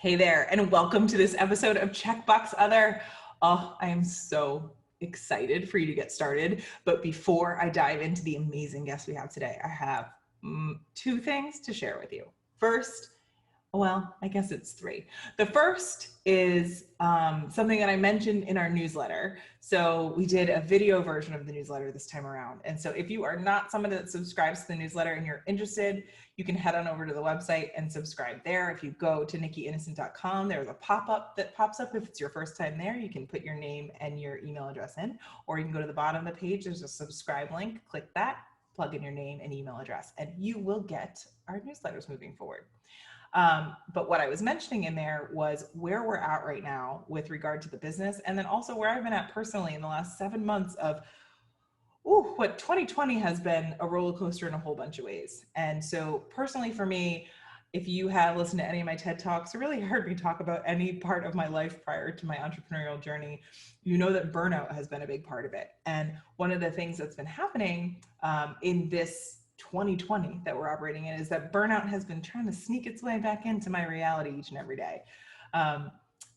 Hey there, and welcome to this episode of Checkbox Other. Oh, I am so excited for you to get started. But before I dive into the amazing guest we have today, I have two things to share with you. First, well, I guess it's three. The first is something that I mentioned in our newsletter. So we did a video version of the newsletter this time around. And so if you are not someone that subscribes to the newsletter and you're interested, you can head on over to the website and subscribe there. If you go to nikkyinnocent.com, there's a pop-up that pops up. If it's your first time there, you can put your name and your email address in, or you can go to the bottom of the page. There's a subscribe link, click that, plug in your name and email address, and you will get our newsletters moving forward. But what I was mentioning in there was where we're at right now with regard to the business, and then also where I've been at personally in the last 7 months of, what 2020 has been a roller coaster in a whole bunch of ways. And so personally for me, if you have listened to any of my TED Talks or really heard me talk about any part of my life prior to my entrepreneurial journey, you know that burnout has been a big part of it. And one of the things that's been happening in this 2020 that we're operating in is that burnout has been trying to sneak its way back into my reality each and every day.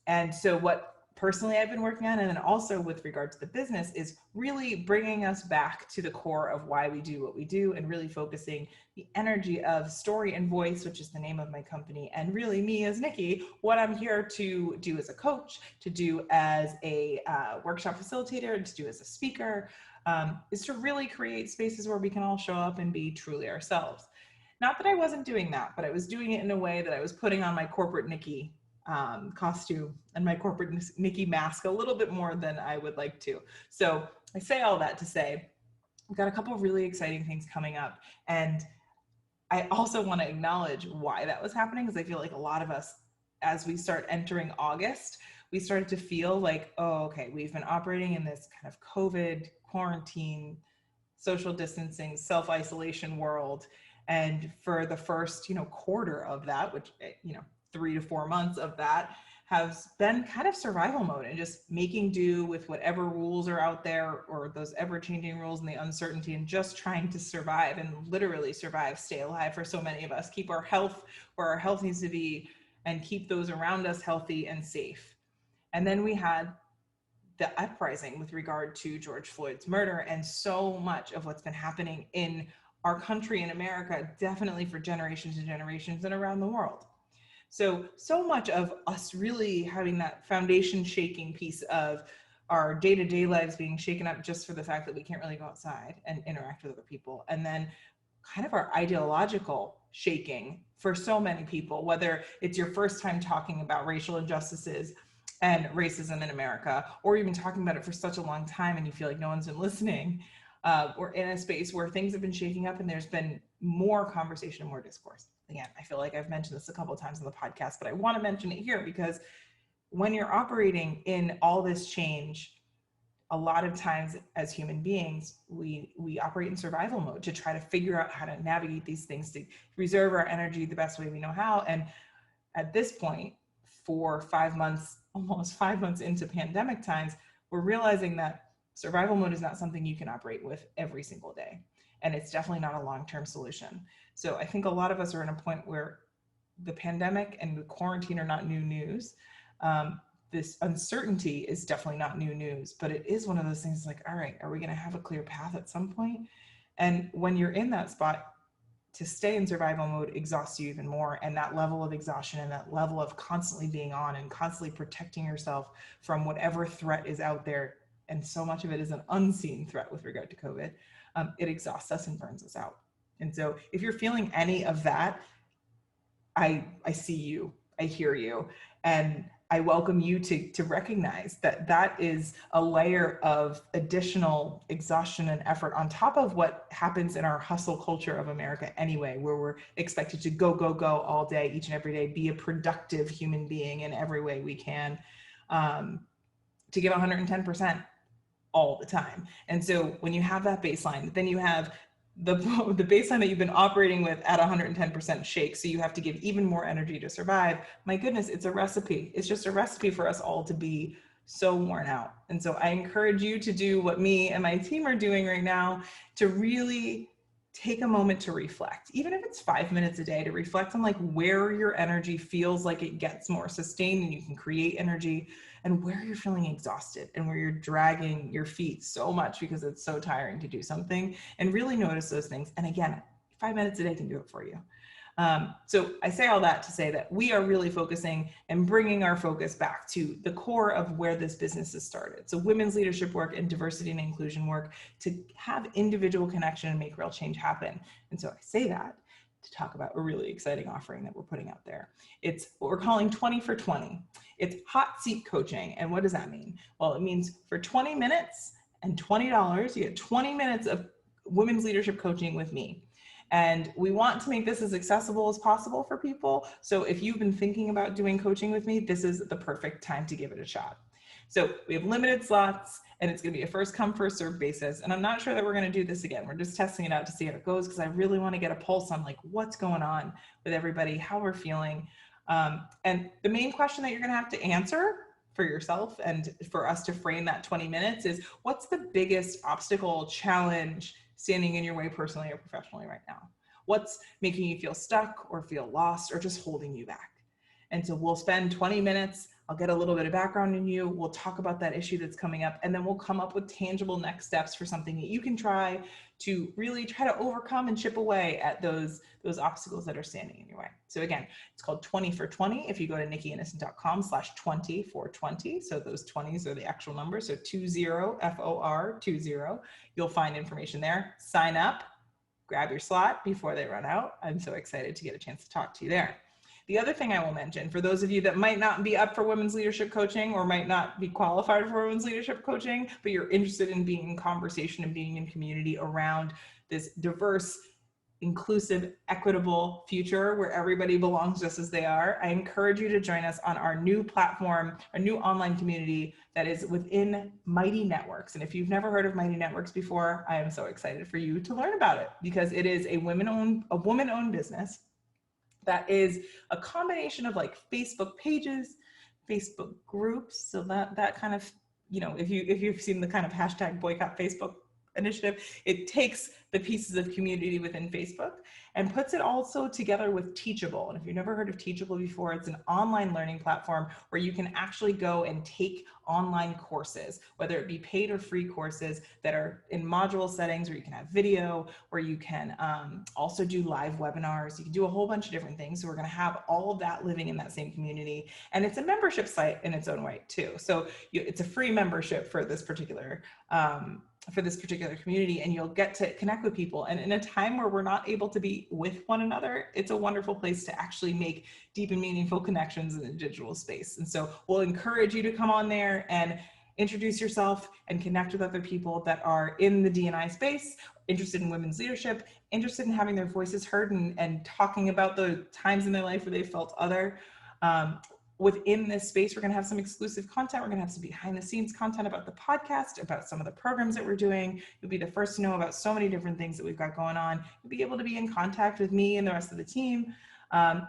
And so what personally I've been working on, and then also with regard to the business, is really bringing us back to the core of why we do what we do, and really focusing the energy of story and voice, which is the name of my company, and really me as Nikki, what I'm here to do as a coach, to do as a workshop facilitator, to do as a speaker, is to really create spaces where we can all show up and be truly ourselves. Not that I wasn't doing that, but I was doing it in a way that I was putting on my corporate Nikki costume and my corporate Nikki mask a little bit more than I would like to. So I say all that to say, we've got a couple of really exciting things coming up. And I also want to acknowledge why that was happening, because I feel like a lot of us, as we start entering August, we started to feel like, oh, okay, we've been operating in this kind of COVID, quarantine, social distancing, self-isolation world. And for the first, quarter of that, which, 3 to 4 months of that has been kind of survival mode and just making do with whatever rules are out there, or those ever-changing rules and the uncertainty, and just trying to survive and literally survive, stay alive for so many of us, keep our health where our health needs to be, and keep those around us healthy and safe. And then we had the uprising with regard to George Floyd's murder, and so much of what's been happening in our country in America, definitely for generations and generations and around the world. So much of us really having that foundation shaking piece of our day-to-day lives being shaken up just for the fact that we can't really go outside and interact with other people. And then kind of our ideological shaking for so many people, whether it's your first time talking about racial injustices and racism in America, or you've been talking about it for such a long time and you feel like no one's been listening, or in a space where things have been shaking up and there's been more conversation and more discourse. Again, I feel like I've mentioned this a couple of times on the podcast, but I want to mention it here because when you're operating in all this change, a lot of times as human beings, we operate in survival mode to try to figure out how to navigate these things, to reserve our energy the best way we know how. And at this point, for 5 months, almost 5 months into pandemic times, we're realizing that survival mode is not something you can operate with every single day. And it's definitely not a long-term solution. So I think a lot of us are in a point where the pandemic and the quarantine are not new news. This uncertainty is definitely not new news, but it is one of those things like, all right, are we going to have a clear path at some point? And when you're in that spot, to stay in survival mode exhausts you even more. And that level of exhaustion and that level of constantly being on and constantly protecting yourself from whatever threat is out there, and so much of it is an unseen threat with regard to COVID, it exhausts us and burns us out. And so if you're feeling any of that, I see you, I hear you, and I welcome you to recognize that that is a layer of additional exhaustion and effort on top of what happens in our hustle culture of America anyway, where we're expected to go all day, each and every day, be a productive human being in every way we can, to give 110% all the time. And so when you have that baseline, then you have the baseline that you've been operating with at 110% shake. So you have to give even more energy to survive. My goodness, it's a recipe. It's just a recipe for us all to be so worn out. And so I encourage you to do what me and my team are doing right now, to really take a moment to reflect, even if it's 5 minutes a day, to reflect on like where your energy feels like it gets more sustained and you can create energy, and where you're feeling exhausted and where you're dragging your feet so much because it's so tiring to do something, and really notice those things. And again, 5 minutes a day can do it for you. So I say all that to say that we are really focusing and bringing our focus back to the core of where this business has started. So women's leadership work and diversity and inclusion work to have individual connection and make real change happen. And so I say that to talk about a really exciting offering that we're putting out there. It's what we're calling 20 for 20. It's hot seat coaching. And what does that mean? Well, it means for 20 minutes and $20, you get 20 minutes of women's leadership coaching with me. And we want to make this as accessible as possible for people. So if you've been thinking about doing coaching with me, this is the perfect time to give it a shot. So we have limited slots, and it's going to be a first come, first served basis. And I'm not sure that we're going to do this again. We're just testing it out to see how it goes, because I really want to get a pulse on like what's going on with everybody, how we're feeling. And the main question that you're going to have to answer for yourself and for us to frame that 20 minutes is, what's the biggest obstacle, challenge standing in your way personally or professionally right now? What's making you feel stuck or feel lost or just holding you back? And so we'll spend 20 minutes. I'll get a little bit of background in you. We'll talk about that issue that's coming up, and then we'll come up with tangible next steps for something that you can try to really try to overcome and chip away at those obstacles that are standing in your way. So again, it's called 20 for 20. If you go to nikkyinnocent.com/20 for 20, so those 20s are the actual numbers, so 20 FOR 20, you'll find information there. Sign up, grab your slot before they run out. I'm so excited to get a chance to talk to you there. The other thing I will mention, for those of you that might not be up for women's leadership coaching or might not be qualified for women's leadership coaching, but you're interested in being in conversation and being in community around this diverse, inclusive, equitable future where everybody belongs just as they are, I encourage you to join us on our new platform, our new online community that is within Mighty Networks. And if you've never heard of Mighty Networks before, I am so excited for you to learn about it, because it is a woman-owned business that is a combination of like Facebook pages, Facebook groups. So that kind of, you know, if you've seen the kind of hashtag boycott Facebook initiative, it takes the pieces of community within Facebook and puts it also together with Teachable. And if you've never heard of Teachable before, it's an online learning platform where you can actually go and take online courses, whether it be paid or free courses that are in module settings, where you can have video, where you can also do live webinars. You can do a whole bunch of different things. So we're going to have all of that living in that same community. And it's a membership site in its own right too. So it's a free membership for this particular community, and you'll get to connect with people. And in a time where we're not able to be with one another, it's a wonderful place to actually make deep and meaningful connections in the digital space. And so we'll encourage you to come on there and introduce yourself and connect with other people that are in the D&I space, interested in women's leadership, interested in having their voices heard and talking about the times in their life where they felt other. Within this space, we're going to have some exclusive content. We're going to have some behind the scenes content about the podcast, about some of the programs that we're doing. You'll be the first to know about so many different things that we've got going on. You'll be able to be in contact with me and the rest of the team.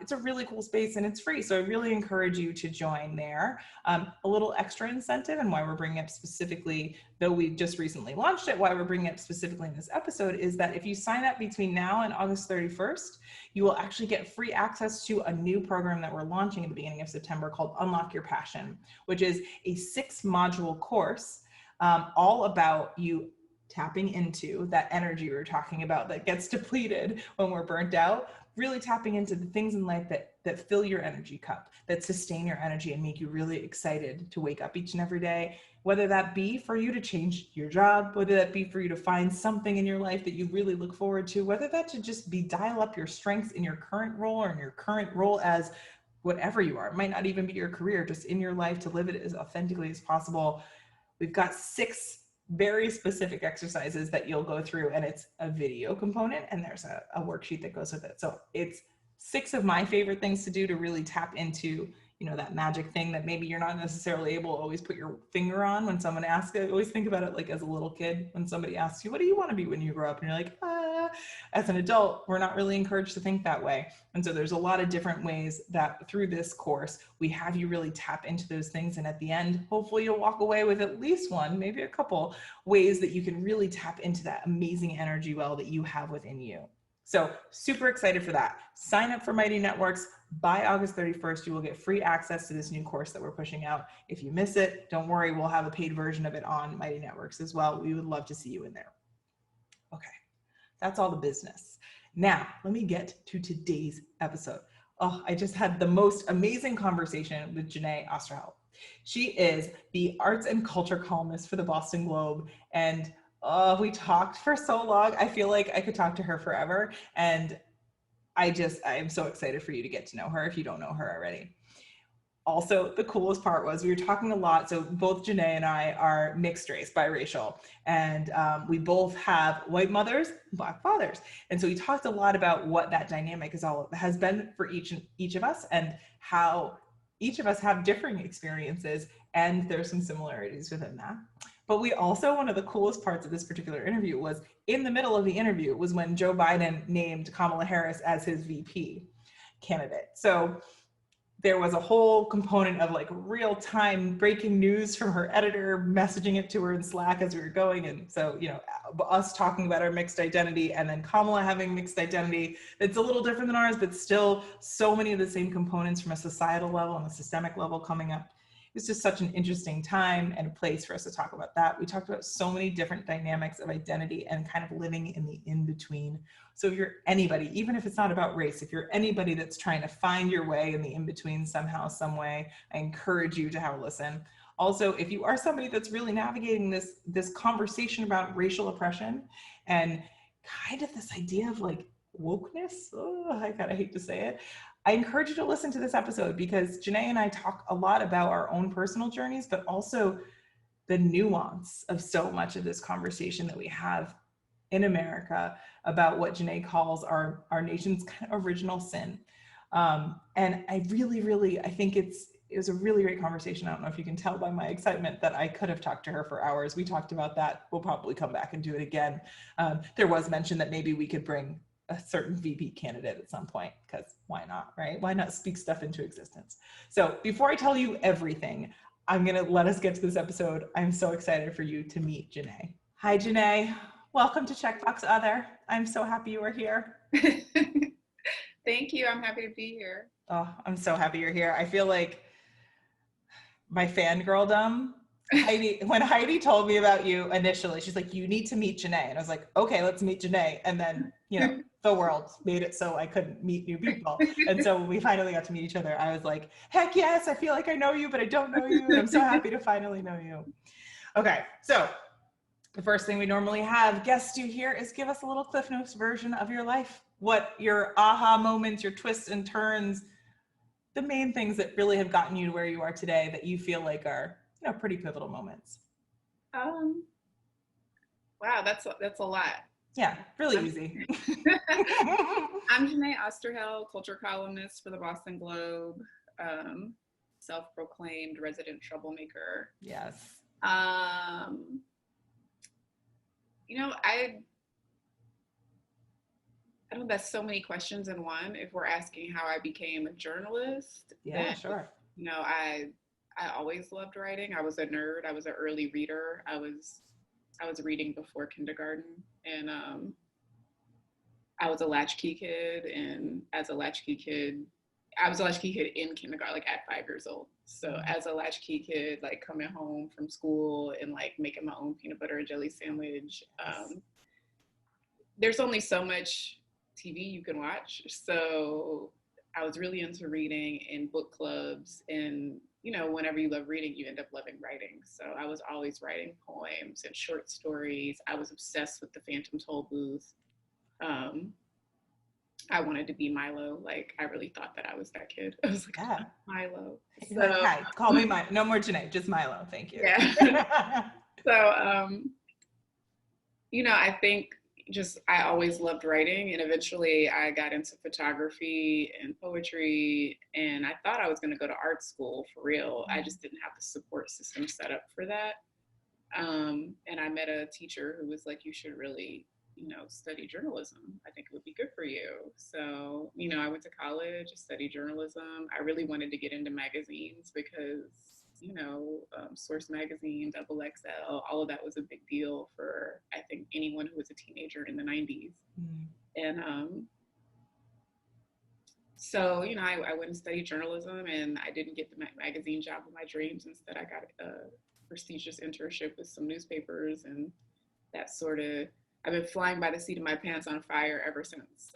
It's a really cool space and it's free. So I really encourage you to join there. A little extra incentive, and why we're bringing up specifically, though we just recently launched it, why we're bringing up specifically in this episode is that if you sign up between now and August 31st, you will actually get free access to a new program that we're launching at the beginning of September called Unlock Your Passion, which is a 6-module course all about you tapping into that energy we were talking about that gets depleted when we're burnt out. Really tapping into the things in life that fill your energy cup, that sustain your energy and make you really excited to wake up each and every day, whether that be for you to change your job, whether that be for you to find something in your life that you really look forward to, whether that should just be dial up your strengths in your current role or in your current role as whatever you are. It might not even be your career, just in your life to live it as authentically as possible. We've got 6 very specific exercises that you'll go through, and it's a video component and there's a worksheet that goes with it. So it's 6 of my favorite things to do to really tap into that magic thing that maybe you're not necessarily able to always put your finger on when someone asks. I always think about it like as a little kid, when somebody asks you, what do you want to be when you grow up? And you're like, as an adult, we're not really encouraged to think that way. And so there's a lot of different ways that through this course, we have you really tap into those things. And at the end, hopefully you'll walk away with at least one, maybe a couple ways that you can really tap into that amazing energy well that you have within you. So super excited for that. Sign up for Mighty Networks. By August 31st, you will get free access to this new course that we're pushing out. If you miss it, don't worry, we'll have a paid version of it on Mighty Networks as well. We would love to see you in there. Okay, that's all the business. Now, let me get to today's episode. Oh, I just had the most amazing conversation with Jeneé Osterheldt. She is the arts and culture columnist for the Boston Globe, and we talked for so long. I feel like I could talk to her forever. And I am so excited for you to get to know her if you don't know her already. Also, the coolest part was we were talking a lot. So both Jeneé and I are mixed race, biracial, and we both have white mothers, Black fathers. And so we talked a lot about what that dynamic has been for each of us, and how each of us have differing experiences, and there's some similarities within that. But we also, one of the coolest parts of this particular interview was in the middle of the interview was when Joe Biden named Kamala Harris as his VP candidate. So there was a whole component of like real time breaking news from her editor, messaging it to her in Slack as we were going. And so, us talking about our mixed identity, and then Kamala having mixed identity. It's a little different than ours, but still so many of the same components from a societal level and a systemic level coming up. It's just such an interesting time and a place for us to talk about that. We talked about so many different dynamics of identity and kind of living in the in-between. So if you're anybody, even if it's not about race, if you're anybody that's trying to find your way in the in-between somehow, some way, I encourage you to have a listen. Also, if you are somebody that's really navigating this conversation about racial oppression and kind of this idea of like wokeness, I kind of hate to say it, I encourage you to listen to this episode, because Jeneé and I talk a lot about our own personal journeys, but also the nuance of so much of this conversation that we have in America about what Jeneé calls our nation's kind of original sin. And I really, I think it was a really great conversation. I don't know if you can tell by my excitement that I could have talked to her for hours. We talked about that. We'll probably come back and do it again. There was mention that maybe we could bring a certain VP candidate at some point, because why not, right? Why not speak stuff into existence? So before I tell you everything, I'm gonna let us get to this episode. I'm so excited for you to meet Jeneé. Hi, Jeneé. Welcome to Checkbox Other. I'm so happy you are here. Thank you. I'm happy to be here. Oh, I'm so happy you're here. I feel like my fangirldom. When Heidi told me about you initially, she's like, you need to meet Jeneé. And I was like, okay, let's meet Jeneé. And then, the world made it so I couldn't meet new people. And so when we finally got to meet each other, I was like, heck yes, I feel like I know you, but I don't know you. And I'm so happy to finally know you. Okay, so the first thing we normally have guests do here is give us a little Cliff Notes version of your life. What your aha moments, your twists and turns, the main things that really have gotten you to where you are today that you feel like are, pretty pivotal moments. Wow, that's a lot. Yeah, really easy. I'm Jeneé Osterheldt, culture columnist for the Boston Globe, self-proclaimed resident troublemaker. Yes. I don't know, that's so many questions in one. If we're asking how I became a journalist, yeah, sure. I always loved writing. I was a nerd. I was an early reader. I was reading before kindergarten, and I was a latchkey kid. And as a latchkey kid, I was a latchkey kid in kindergarten, like at 5 years old. So as a latchkey kid, like coming home from school and like making my own peanut butter and jelly sandwich. There's only so much TV you can watch. So I was really into reading in book clubs, and whenever you love reading, you end up loving writing. So I was always writing poems and short stories. I was obsessed with the Phantom Toll Booth. I wanted to be Milo. Like, I really thought that I was that kid. I was like, yeah. Milo. So, like, hi, call me Milo. No more Jeneé, just Milo. Thank you. Yeah. So, I think, I always loved writing, and eventually I got into photography and poetry, and I thought I was going to go to art school for real. I just didn't have the support system set up for that. And I met a teacher who was like, you should really, study journalism. I think it would be good for you. So, I went to college, studied journalism. I really wanted to get into magazines because Source Magazine, Double XL, all of that was a big deal for, I think, anyone who was a teenager in the 90s. And so, I went and studied journalism, and I didn't get the magazine job of my dreams. Instead, I got a prestigious internship with some newspapers, and that sort of, I've been flying by the seat of my pants on fire ever since.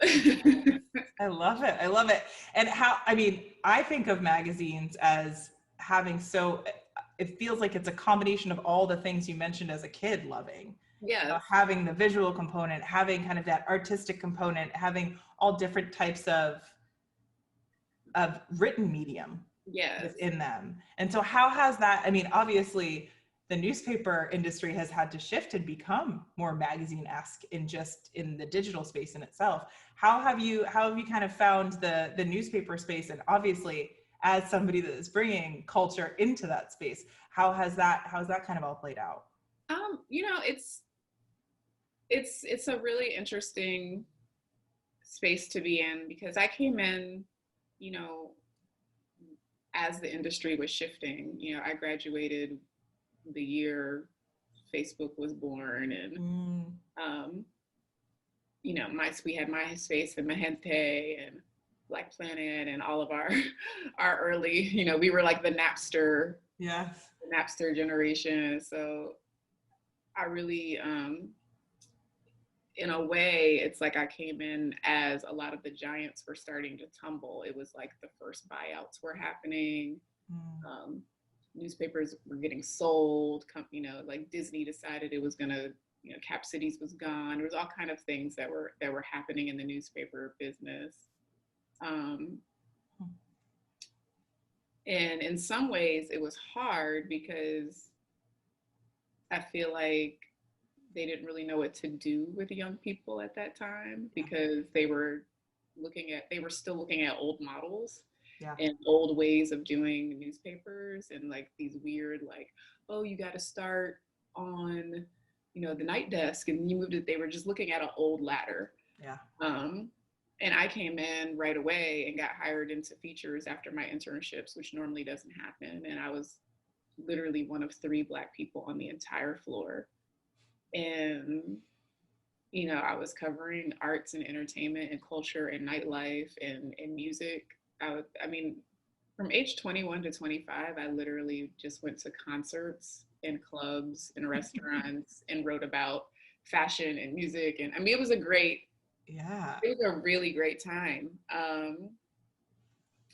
I love it. I love it. And I think of magazines as having it feels like it's a combination of all the things you mentioned as a kid loving. Yeah. Having the visual component, having kind of that artistic component, having all different types of written medium within them. And so how has that, obviously the newspaper industry has had to shift and become more magazine-esque in the digital space in itself. How have you kind of found the newspaper space? And obviously, as somebody that is bringing culture into that space, how's that kind of all played out? It's a really interesting space to be in, because I came in, as the industry was shifting. I graduated the year Facebook was born, and we had MySpace and Mahente and Black Planet and all of our early, we were like the Napster, the Napster generation. So I really, in a way, it's like I came in as a lot of the giants were starting to tumble. It was like the first buyouts were happening. Newspapers were getting sold. Like Disney decided it was gonna, Cap Cities was gone. There was all kind of things that were happening in the newspaper business. And in some ways, it was hard because I feel like they didn't really know what to do with young people at that time, because they were still looking at old models and old ways of doing newspapers, and like these weird, like, oh, you got to start on, the night desk, and you moved it. They were just looking at an old ladder. And I came in right away and got hired into features after my internships, which normally doesn't happen. And I was literally one of 3 Black people on the entire floor. And, I was covering arts and entertainment and culture and nightlife and music. From age 21 to 25, I literally just went to concerts and clubs and restaurants and wrote about fashion and music. And it was it was a really great time.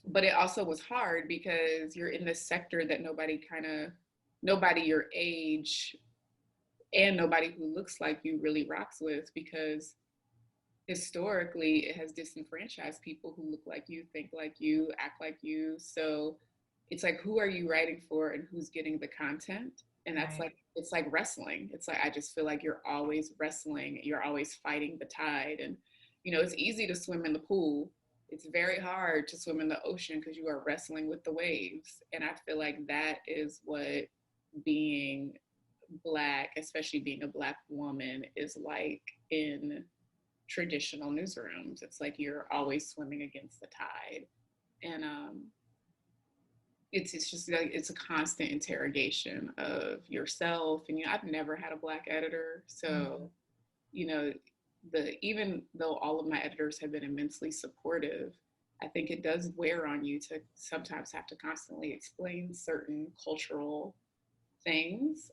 But it also was hard because you're in this sector that nobody your age and nobody who looks like you really rocks with, because historically it has disenfranchised people who look like you, think like you, act like you. So it's like, who are you writing for and who's getting the content? And that's it's like wrestling. It's like, I just feel like you're always wrestling, you're always fighting the tide. And, it's easy to swim in the pool. It's very hard to swim in the ocean because you are wrestling with the waves. And I feel like that is what being Black, especially being a Black woman, is like in traditional newsrooms. It's like you're always swimming against the tide. And it's just like, it's a constant interrogation of yourself. And I've never had a Black editor, so even though all of my editors have been immensely supportive, I think it does wear on you to sometimes have to constantly explain certain cultural things.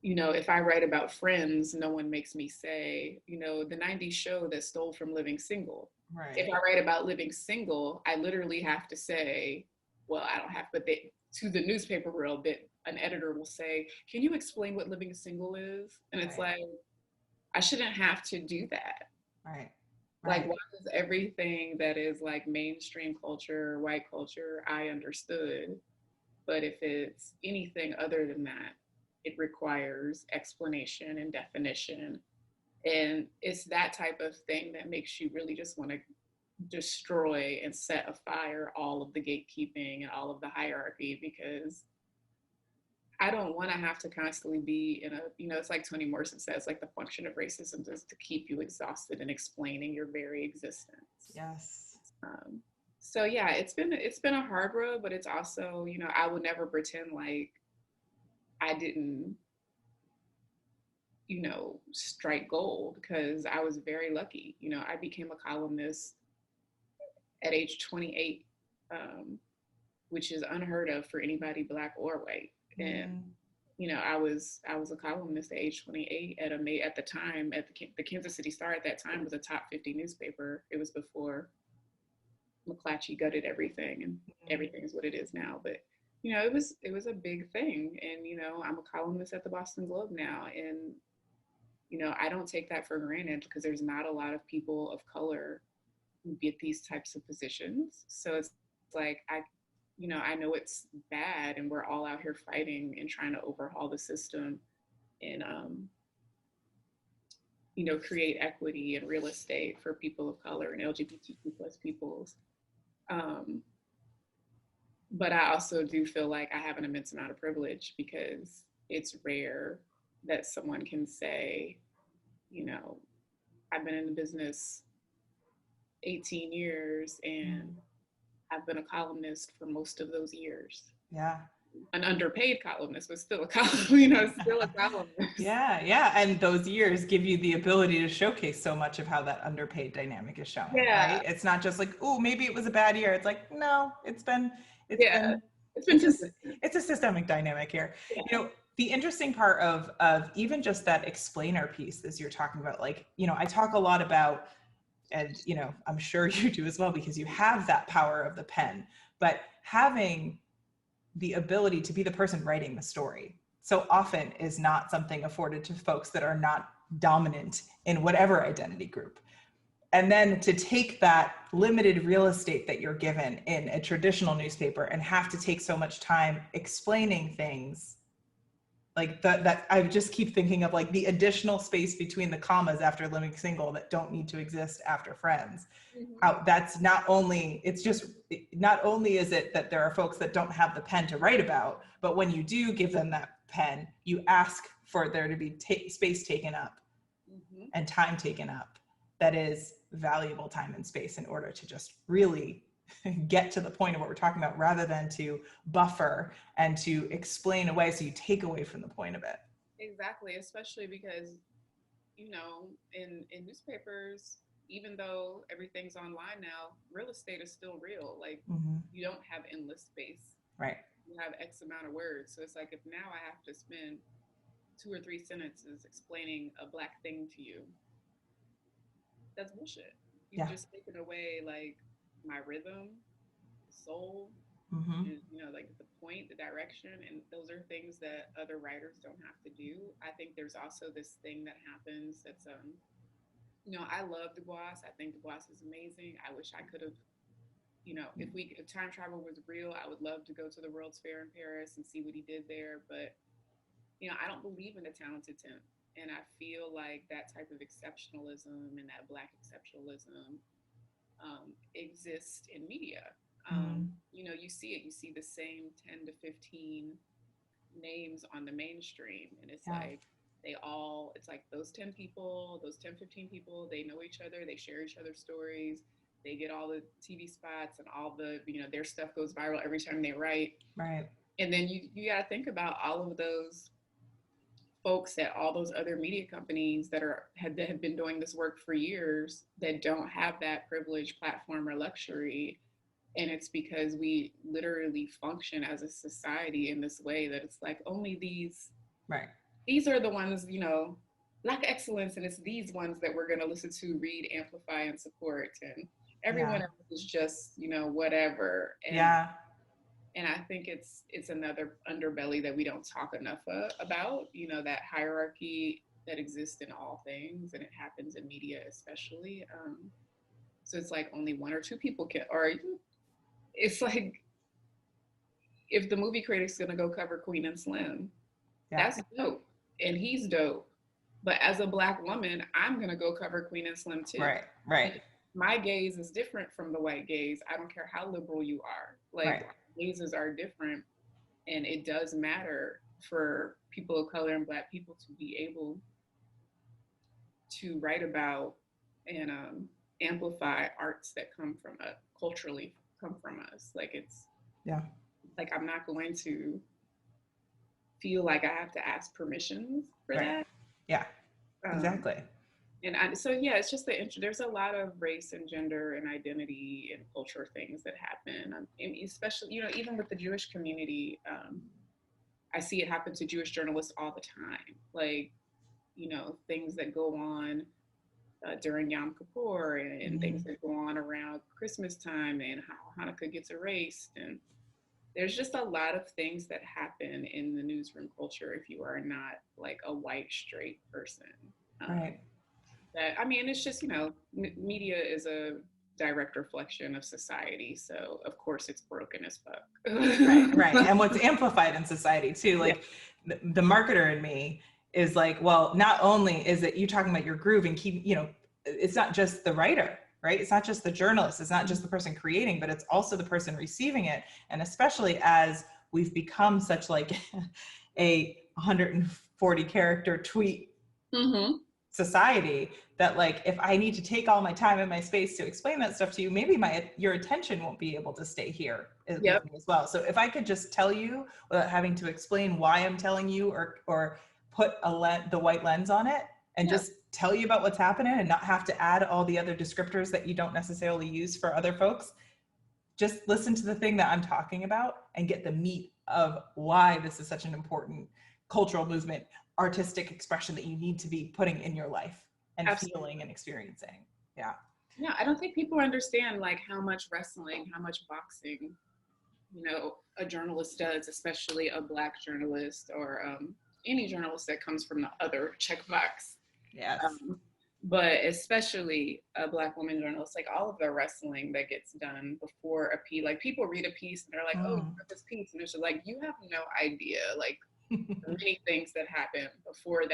If I write about Friends, no one makes me say, the 90s show that stole from Living Single. Right. If I write about Living Single, I literally have to say, well, I don't have, but to the newspaper world, an editor will say, can you explain what Living Single is? And it's like, I shouldn't have to do that. Right. Like, why is everything that is like mainstream culture, white culture, I understood, but if it's anything other than that, it requires explanation and definition. And it's that type of thing that makes you really just want to destroy and set afire all of the gatekeeping and all of the hierarchy, because I don't want to have to constantly be in a, it's like Toni Morrison says, like the function of racism is to keep you exhausted in explaining your very existence. Yes. So yeah, it's been a hard road, but it's also, I would never pretend like I didn't, strike gold, because I was very lucky. I became a columnist at age 28, which is unheard of for anybody Black or white. And I was a columnist at age 28 at the time at the Kansas City Star. At that time was a top 50 newspaper. It was before McClatchy gutted everything, and everything is what it is now. But it was a big thing. And I'm a columnist at the Boston Globe now, and I don't take that for granted, because there's not a lot of people of color who get these types of positions. So it's like I know it's bad, and we're all out here fighting and trying to overhaul the system and create equity in real estate for people of color and LGBTQ plus peoples. But I also do feel like I have an immense amount of privilege, because it's rare that someone can say, I've been in the business 18 years and I've been a columnist for most of those years. Yeah. An underpaid columnist, but still a columnist, still a columnist. Yeah. And those years give you the ability to showcase so much of how that underpaid dynamic is shown. Yeah. Right? It's not just like, oh, maybe it was a bad year. It's like, no, it's a systemic dynamic here. Yeah. The interesting part of even just that explainer piece, as you're talking about, like, I talk a lot about, and I'm sure you do as well, because you have that power of the pen, but having the ability to be the person writing the story so often is not something afforded to folks that are not dominant in whatever identity group. And then to take that limited real estate that you're given in a traditional newspaper and have to take so much time explaining things, like that I just keep thinking of, like, the additional space between the commas after living single that don't need to exist after friends. How that's not only is it that there are folks that don't have the pen to write about, but when you do give them that pen, you ask for there to be space taken up and time taken up that is valuable time and space, in order to just really get to the point of what we're talking about, rather than to buffer and to explain away, so you take away from the point of it. Exactly, especially because in newspapers, even though everything's online now, real estate is still real. Like, you don't have endless space, right? You have X amount of words. So it's like, if now I have to spend 2 or 3 sentences explaining a Black thing to you, that's bullshit. You've just taken away, like, my rhythm, soul, and, like, the point, the direction. And those are things that other writers don't have to do. I think there's also this thing that happens that's I love Du Bois. I think Du Bois is amazing. I wish I could have, if time travel was real, I would love to go to the World's Fair in Paris and see what he did there. But I don't believe in the talented 10. And I feel like that type of exceptionalism and that Black exceptionalism exists in media. You see it. You see the same 10 to 15 names on the mainstream, and it's like it's like those 10 people, those 10, 15 people, they know each other, they share each other's stories, they get all the TV spots, and all the, their stuff goes viral every time they write. Right. And then you got to think about all of those folks at all those other media companies that have been doing this work for years, that don't have that privilege, platform, or luxury. And it's because we literally function as a society in this way that it's like, only these are the ones, Black excellence, and it's these ones that we're going to listen to, read, amplify, and support, and everyone else is just whatever. And I think it's another underbelly that we don't talk enough about, that hierarchy that exists in all things, and it happens in media especially. So it's like only 1 or 2 people can, or it's like, if the movie critic's gonna go cover Queen and Slim, that's dope, and he's dope. But as a Black woman, I'm going to go cover Queen and Slim too. Right, right. My gaze is different from the white gaze. I don't care how liberal you are. Like, right. gazes are different. And it does matter for people of color and Black people to be able to write about and amplify arts that come from us, culturally come from us. Like, it's, like, I'm not going to feel like I have to ask permissions for that. Yeah, exactly. So yeah, it's just there's a lot of race and gender and identity and culture things that happen, and especially, you know, even with the Jewish community, I see it happen to Jewish journalists all the time. Like, you know, things that go on during Yom Kippur and things that go on around Christmas time and how Hanukkah gets erased. And there's just a lot of things that happen in the newsroom culture if you are not like a white, straight person. Right. That, I mean, it's just, you know, media is a direct reflection of society. So of course it's broken as fuck. Right. And what's amplified in society too, like the marketer in me is like, well, not only is it you talking about your groove and keep, you know, it's not just the writer, right? It's not just the journalist. It's not just the person creating, but it's also the person receiving it. And especially as we've become such like a 140 character tweet society, that like, if I need to take all my time and my space to explain that stuff to you, maybe your attention won't be able to stay here with me as well. So if I could just tell you without having to explain why I'm telling you, or put the white lens on it and just tell you about what's happening and not have to add all the other descriptors that you don't necessarily use for other folks, just listen to the thing that I'm talking about and get the meat of why this is such an important cultural movement, artistic expression that you need to be putting in your life and feeling and experiencing. Yeah, I don't think people understand like how much wrestling, how much boxing, you know, a journalist does, especially a Black journalist or any journalist that comes from the other checkbox. Yes. But especially a Black woman journalist, like all of the wrestling that gets done before a piece, like people read a piece and they're like, oh, you read this piece. And it's just like, you have no idea, like many things that happen before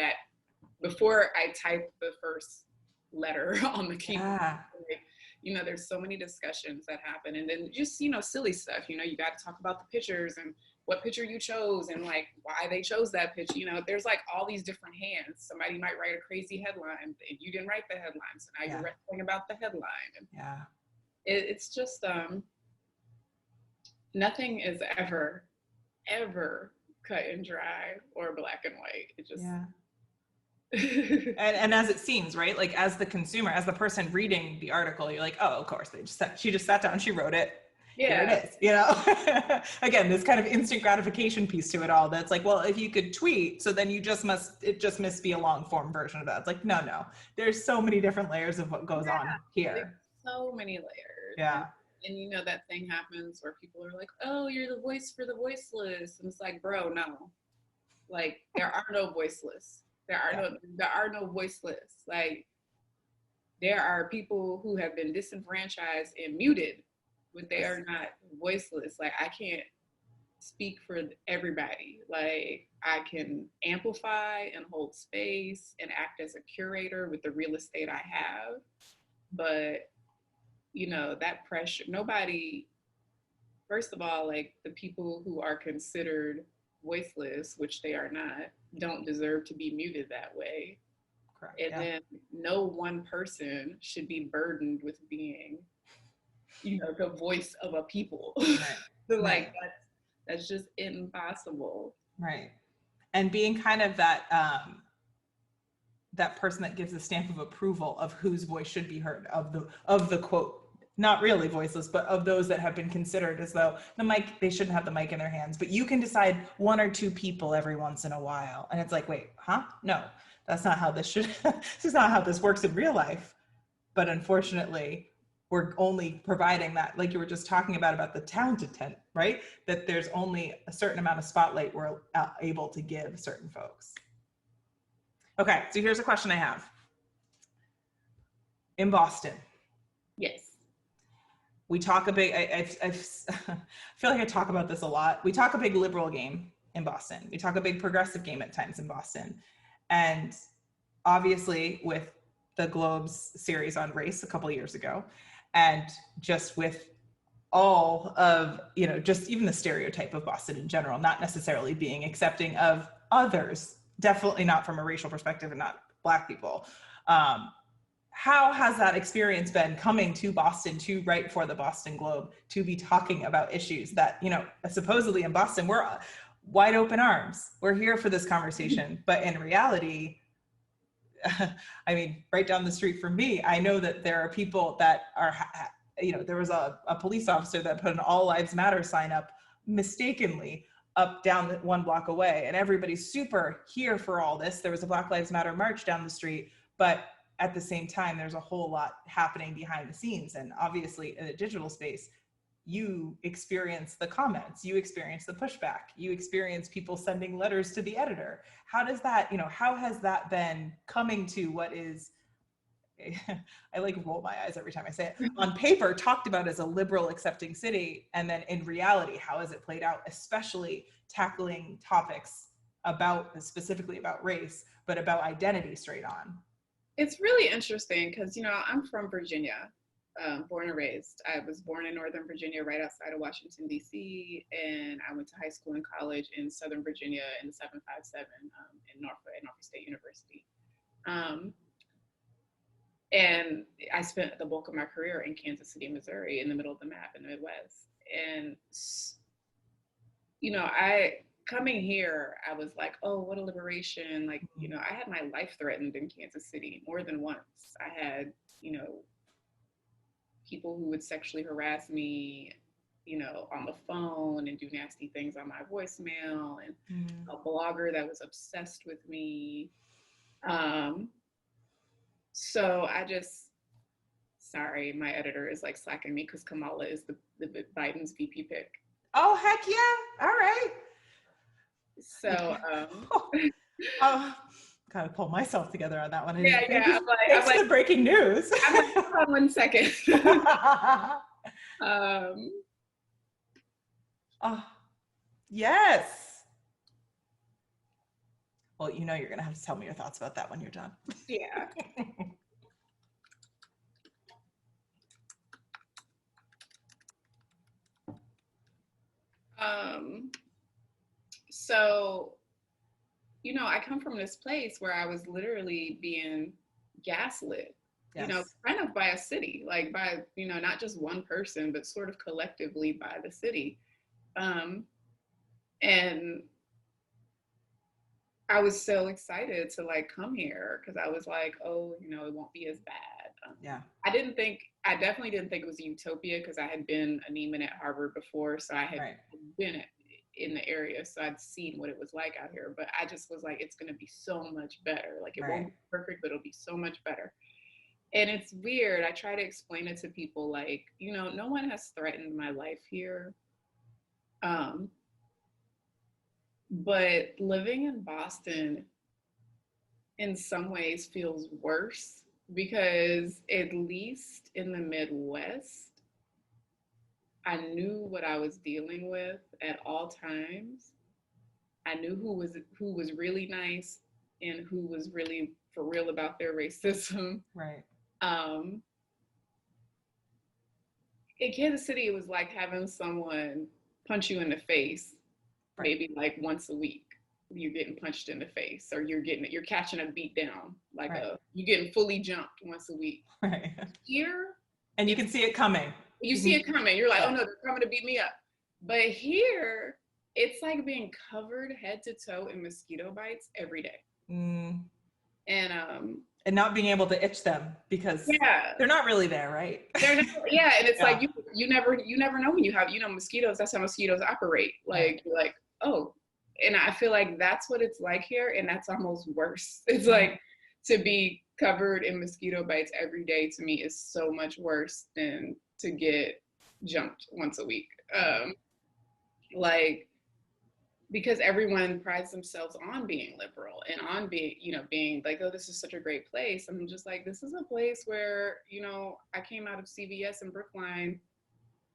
I type the first letter on the keyboard. Like, you know, there's so many discussions that happen. And then just, you know, silly stuff, you know, you got to talk about the pictures and what picture you chose and like why they chose that picture. You know, there's like all these different hands. Somebody might write a crazy headline and you didn't write the headline. So now you're wrestling about the headline. And it's just, nothing is ever cut and dry or black and white. It just, and as it seems, right? Like as the consumer, as the person reading the article, you're like, oh, of course, she just sat down, she wrote it. Here it is, you know. Again, this kind of instant gratification piece to it all. That's like, well, if you could tweet, so then it just must be a long form version of that. It's like, no. There's so many different layers of what goes on here. So many layers. Yeah. And you know that thing happens where people are like, oh, you're the voice for the voiceless, and it's like, bro, no. Like there are no voiceless. There are no voiceless. Like there are people who have been disenfranchised and muted, but they are not voiceless. Like I can't speak for everybody. Like I can amplify and hold space and act as a curator with the real estate I have. But you know, that pressure, first of all, like the people who are considered voiceless, which they are not, don't deserve to be muted that way. Correct. And then no one person should be burdened with being, you know, the voice of a people. Like that's just impossible. Right. And being kind of that that person that gives the stamp of approval of whose voice should be heard, of the quote, not really voiceless, but of those that have been considered as though they shouldn't have the mic in their hands, but you can decide one or two people every once in a while. And it's like, wait, huh? No, that's not how this is not how this works in real life. But unfortunately, we're only providing that, like you were just talking about the talented tent, right? That there's only a certain amount of spotlight we're able to give certain folks. Okay, so here's a question I have. In Boston. Yes. We talk a big, I feel like I talk about this a lot. We talk a big liberal game in Boston. We talk a big progressive game at times in Boston. And obviously with the Globe's series on race a couple of years ago, and just with all of, just even the stereotype of Boston in general, not necessarily being accepting of others, definitely not from a racial perspective and not Black people. How has that experience been coming to Boston to write for the Boston Globe, to be talking about issues that, supposedly in Boston, we're wide open arms. We're here for this conversation. But in reality, I mean, right down the street from me, I know that there are people that are, there was a police officer that put an All Lives Matter sign up mistakenly up down one block away. And everybody's super here for all this. There was a Black Lives Matter march down the street, but at the same time, there's a whole lot happening behind the scenes. And obviously in a digital space, you experience the comments, you experience the pushback, you experience people sending letters to the editor. How does that, how has that been coming to what is, I like roll my eyes every time I say it, on paper talked about as a liberal accepting city, and then in reality, how has it played out, especially tackling topics about, specifically about race, but about identity straight on? It's really interesting because, I'm from Virginia, born and raised. I was born in Northern Virginia, right outside of Washington, D.C., and I went to high school and college in Southern Virginia in the 757 in Norfolk, at Norfolk State University. And I spent the bulk of my career in Kansas City, Missouri, in the middle of the map in the Midwest. And, coming here, I was like, oh, what a liberation. Like, I had my life threatened in Kansas City more than once. I had, people who would sexually harass me, on the phone and do nasty things on my voicemail, and a blogger that was obsessed with me. So sorry, my editor is like slacking me because Kamala is the Biden's VP pick. Oh, heck yeah. All right. So, gotta pull myself together on that one. Yeah. Thanks for the breaking news. I'm like, hold on 1 second. Yes. Well, you're gonna have to tell me your thoughts about that when you're done. Yeah. So, I come from this place where I was literally being gaslit, yes. Kind of by a city, like by, not just one person, but sort of collectively by the city. And I was so excited to like come here because I was like, oh, it won't be as bad. Yeah. I definitely didn't think it was a utopia because I had been a Neiman at Harvard before. So I had been in the area. So I'd seen what it was like out here, but I just was like, it's going to be so much better. Like it won't be perfect, but it'll be so much better. And it's weird. I try to explain it to people like, no one has threatened my life here. But living in Boston in some ways feels worse because at least in the Midwest, I knew what I was dealing with at all times. I knew who was really nice and who was really for real about their racism. Right. In Kansas City, it was like having someone punch you in the face, maybe like once a week. You're getting punched in the face, or you're catching a beat down, like you're getting fully jumped once a week. Right. Here, and you can see it coming. You see it coming. You're like, oh no, they're coming to beat me up. But here, it's like being covered head to toe in mosquito bites every day. And not being able to itch them because they're not really there, right? They're not, and it's like you never know when you have mosquitoes. That's how mosquitoes operate. Like you're like, oh, and I feel like that's what it's like here, and that's almost worse. It's like to be covered in mosquito bites every day to me is so much worse than to get jumped once a week. Because everyone prides themselves on being liberal and on being like, oh, this is such a great place. I'm just like, this is a place where, I came out of CVS in Brookline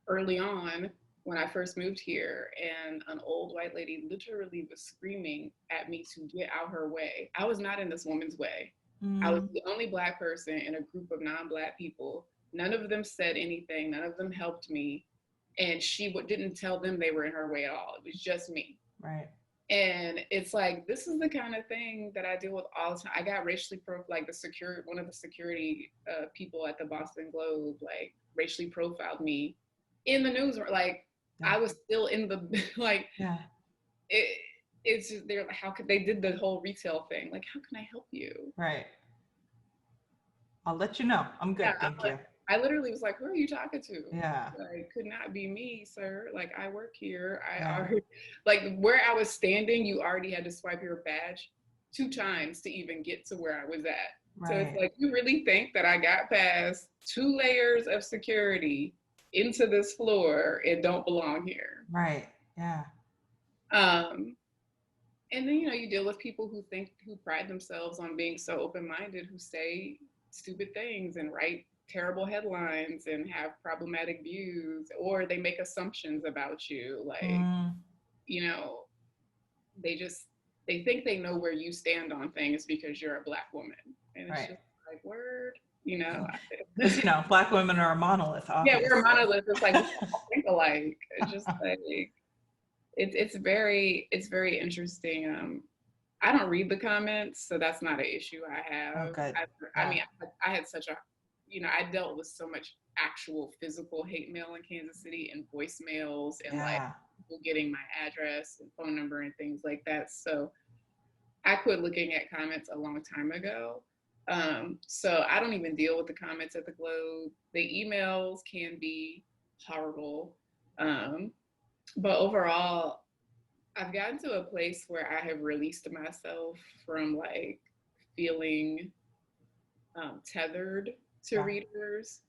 early on when I first moved here, and an old white lady literally was screaming at me to get out her way. I was not in this woman's way. I was the only Black person in a group of non-Black people. None of them said anything. None of them helped me. And she didn't tell them they were in her way at all. It was just me. Right. And it's like, this is the kind of thing that I deal with all the time. I got racially like one of the security people at the Boston Globe, like racially profiled me in the news. Like, I was still in the, like, it's just, they're like, how could they did the whole retail thing? Like, how can I help you? Right. I'll let you know. I'm good. Thank you. I literally was like, who are you talking to? Yeah. Like, could not be me, sir. Like, I work here. Like, where I was standing, you already had to swipe your badge 2 times to even get to where I was at. Right. So it's like, you really think that I got past 2 layers of security into this floor and don't belong here? Right. Yeah. And then, you know, you deal with people who pride themselves on being so open-minded, who say stupid things and write terrible headlines and have problematic views, or they make assumptions about you. Like, you know, they think they know where you stand on things because you're a Black woman. And it's just like, word, you know. Because, you know, Black women are a monolith, obviously. Yeah, we're a monolith. It's like, we all think alike. It's just like, it's very interesting. I don't read the comments, so that's not an issue I have. Oh, good. I mean, I had such a, you know, I dealt with so much actual physical hate mail in Kansas City and voicemails and like people getting my address and phone number and things like that. So I quit looking at comments a long time ago. So I don't even deal with the comments at the Globe. The emails can be horrible. But overall, I've gotten to a place where I have released myself from like feeling tethered to readers.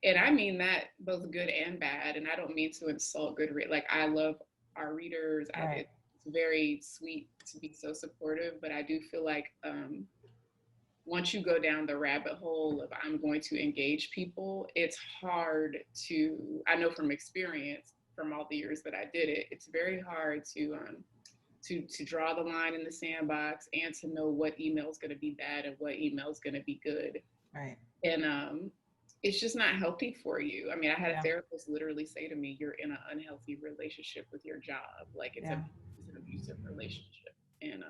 And I mean that both good and bad. And I don't mean to insult good readers. Like, I love our readers. It's very sweet to be so supportive, but I do feel like once you go down the rabbit hole of I'm going to engage people, it's hard to, I know from experience, from all the years that I did it, it's very hard to draw the line in the sandbox and to know what email is going to be bad and what email is going to be good. Right. And it's just not healthy for you. I mean, I had a therapist literally say to me, "You're in an unhealthy relationship with your job. Like, it's an abusive relationship." And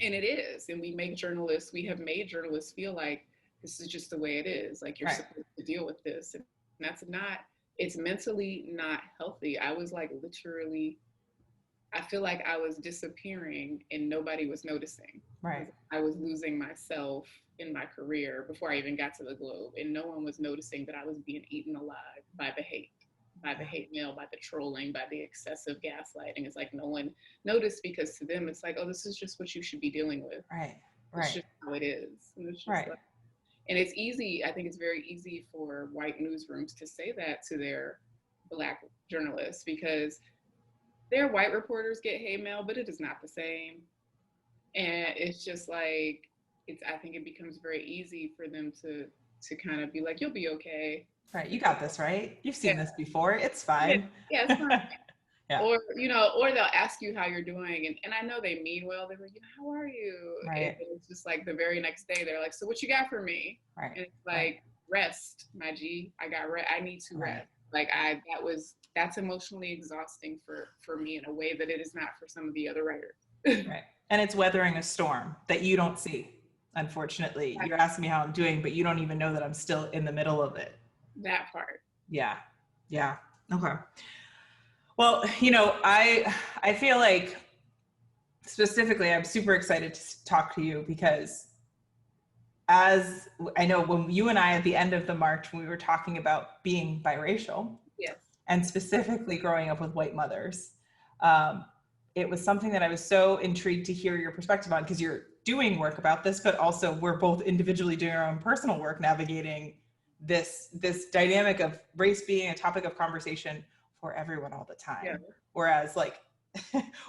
it is. And we have made journalists feel like this is just the way it is. Like, you're supposed to deal with this. And that's not. It's mentally not healthy. I was like, literally, I feel like I was disappearing and nobody was noticing. Right. I was losing myself in my career before I even got to the Globe, and no one was noticing that I was being eaten alive by the hate mail, by the trolling, by the excessive gaslighting. It's like no one noticed, because to them it's like, oh, this is just what you should be dealing with. Right. It's just how it is. And it's just like, and it's easy, I think it's very easy for white newsrooms to say that to their Black journalists, because their white reporters get hate mail, but it is not the same. And it's just like, I think it becomes very easy for them to kind of be like, you'll be okay. Right, you got this, right? You've seen this before, it's fine. Yeah, it's fine. Or, you know, or they'll ask you how you're doing. And I know they mean well. They're like, how are you? Right. And it's just like the very next day, they're like, so what you got for me? Right. And it's like, rest, my G. I need to rest. Like, that's emotionally exhausting for me in a way that it is not for some of the other writers. Right. And it's weathering a storm that you don't see, unfortunately. You're asking me how I'm doing, but you don't even know that I'm still in the middle of it. That part. Yeah. Yeah. Okay. Well, you know, I feel like specifically, I'm super excited to talk to you, because as I know, when you and I at the end of the March, when we were talking about being biracial, yes, and specifically growing up with white mothers, it was something that I was so intrigued to hear your perspective on, because you're doing work about this, but also we're both individually doing our own personal work navigating this dynamic of race being a topic of conversation for everyone all the time. Yeah. Whereas, like,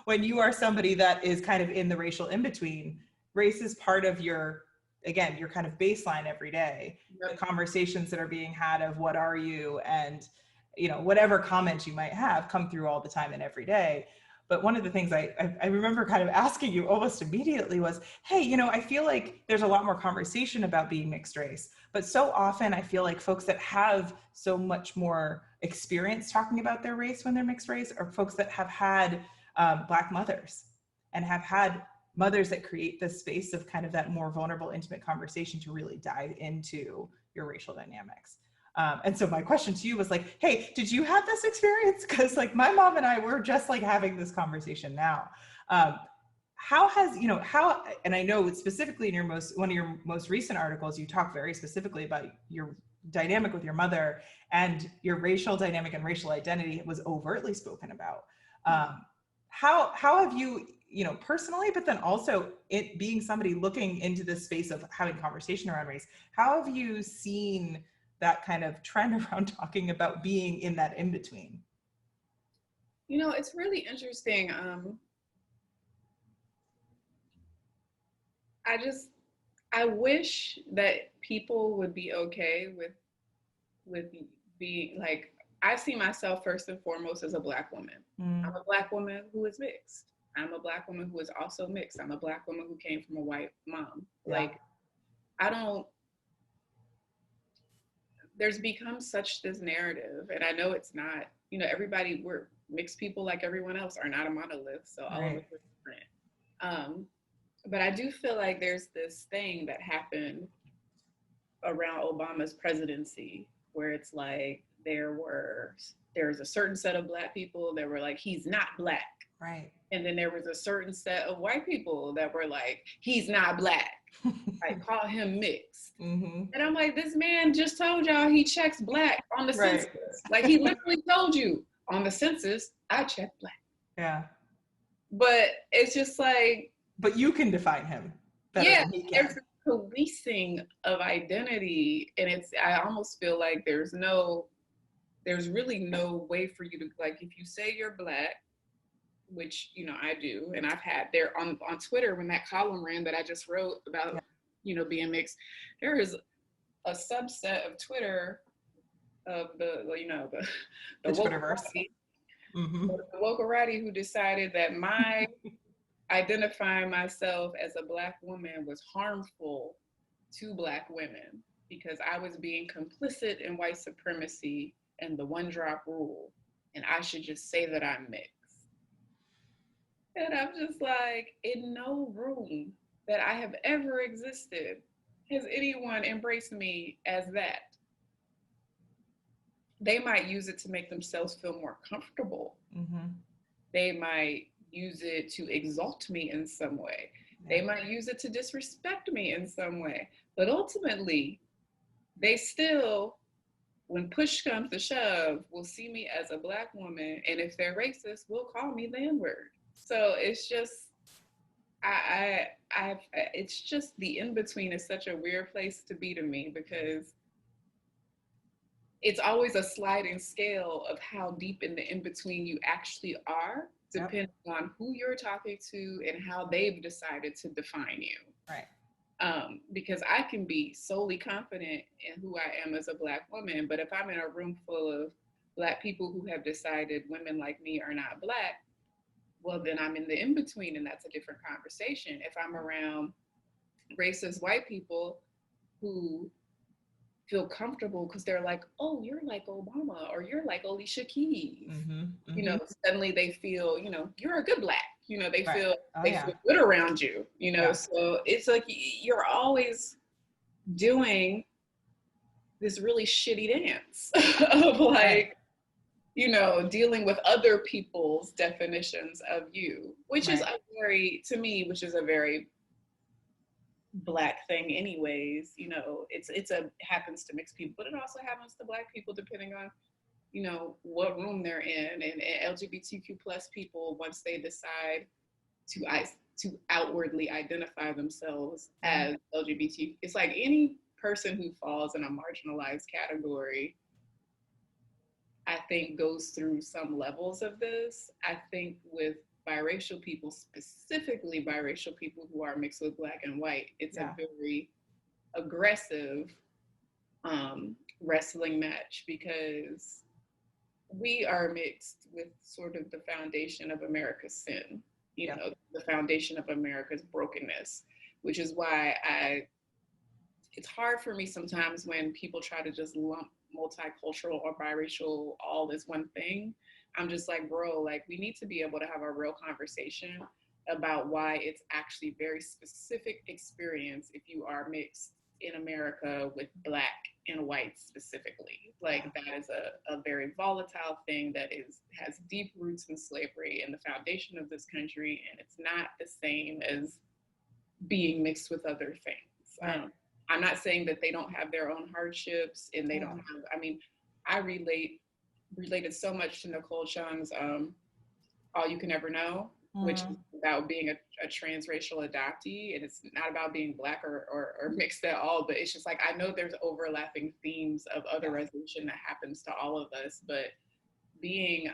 when you are somebody that is kind of in the racial in-between, race is part of your kind of baseline every day. Yep. The conversations that are being had of what are you, and, you know, whatever comments you might have come through all the time and every day. But one of the things I remember kind of asking you almost immediately was, hey, you know, I feel like there's a lot more conversation about being mixed race, but so often I feel like folks that have so much more experience talking about their race when they're mixed race are folks that have had Black mothers and have had mothers that create this space of kind of that more vulnerable, intimate conversation to really dive into your racial dynamics. And so my question to you was like, hey, did you have this experience? Because like my mom and I were just like having this conversation now. How has, you know, how, and I know specifically in one of your most recent articles, you talk very specifically about your dynamic with your mother, and your racial dynamic and racial identity was overtly spoken about. How have you, you know, personally, but then also it being somebody looking into this space of having conversation around race, how have you seen that kind of trend around talking about being in that in-between? You know, it's really interesting. I wish that people would be okay with being like, I see myself first and foremost as a Black woman. I'm a Black woman who is mixed. I'm a Black woman who is also mixed. I'm a Black woman who came from a white mom. Yeah. Like, there's become such this narrative, and I know it's not, you know, we're mixed people like everyone else are not a monolith, so all of us are different. But I do feel like there's this thing that happened around Obama's presidency where it's like there's a certain set of Black people that were like, he's not Black. Right. And then there was a certain set of white people that were like, he's not Black. I call him mixed. And I'm like, this man just told y'all he checks Black on the census. Like, he literally told you, on the census, I check Black. Yeah. But it's just like, but you can define him better than he can. There's a policing of identity, and I almost feel like there's really no way for you to, like, if you say you're Black, which, you know, I do, and I've had there on Twitter when that column ran that I just wrote about, you know, being mixed, there is a subset of Twitter of the Twitterverse. The wokerati who decided that my identifying myself as a Black woman was harmful to Black women because I was being complicit in white supremacy and the one drop rule, and I should just say that I'm mixed. And I'm just like, in no room that I have ever existed has anyone embraced me as that. They might use it to make themselves feel more comfortable. They might use it to exalt me in some way. They might use it to disrespect me in some way. But ultimately, they still, when push comes to shove, will see me as a Black woman. And if they're racist, will call me the N-word. So it's just, it's just the in-between is such a weird place to be to me, because it's always a sliding scale of how deep in the in-between you actually are, depending on who you're talking to and how they've decided to define you. Right. Because I can be solely confident in who I am as a Black woman, but if I'm in a room full of Black people who have decided women like me are not Black, well, then I'm in the in-between, and that's a different conversation. If I'm around racist white people who feel comfortable because they're like, oh, you're like Obama, or you're like Alicia Keys, you know, suddenly they feel, you know, you're a good Black, you know, they feel feel good around you, you know. So it's like you're always doing this really shitty dance of like, you know, dealing with other people's definitions of you, which is to me, which is a very Black thing anyways. You know, it happens to mixed people, but it also happens to Black people depending on, you know, what room they're in. And LGBTQ plus people, once they decide to outwardly identify themselves as LGBT, it's like any person who falls in a marginalized category, I think, goes through some levels of this. I think with biracial people, specifically biracial people who are mixed with Black and white, it's a very aggressive wrestling match, because we are mixed with sort of the foundation of America's sin, Yeah. the foundation of America's brokenness, which is why it's hard for me sometimes when people try to just lump multicultural or biracial all as one thing. I'm just like, bro, like we need to be able to have a real conversation about why it's actually very specific experience if you are mixed in America with Black and white specifically. Like that is a very volatile thing that has deep roots in slavery and the foundation of this country, and it's not the same as being mixed with other things. Right. I'm not saying that they don't have their own hardships and they don't have, I mean, I related so much to Nicole Chung's All You Can Ever Know, which is about being a transracial adoptee. And it's not about being Black or mixed at all, but it's just like, I know there's overlapping themes of other resolution that happens to all of us, but being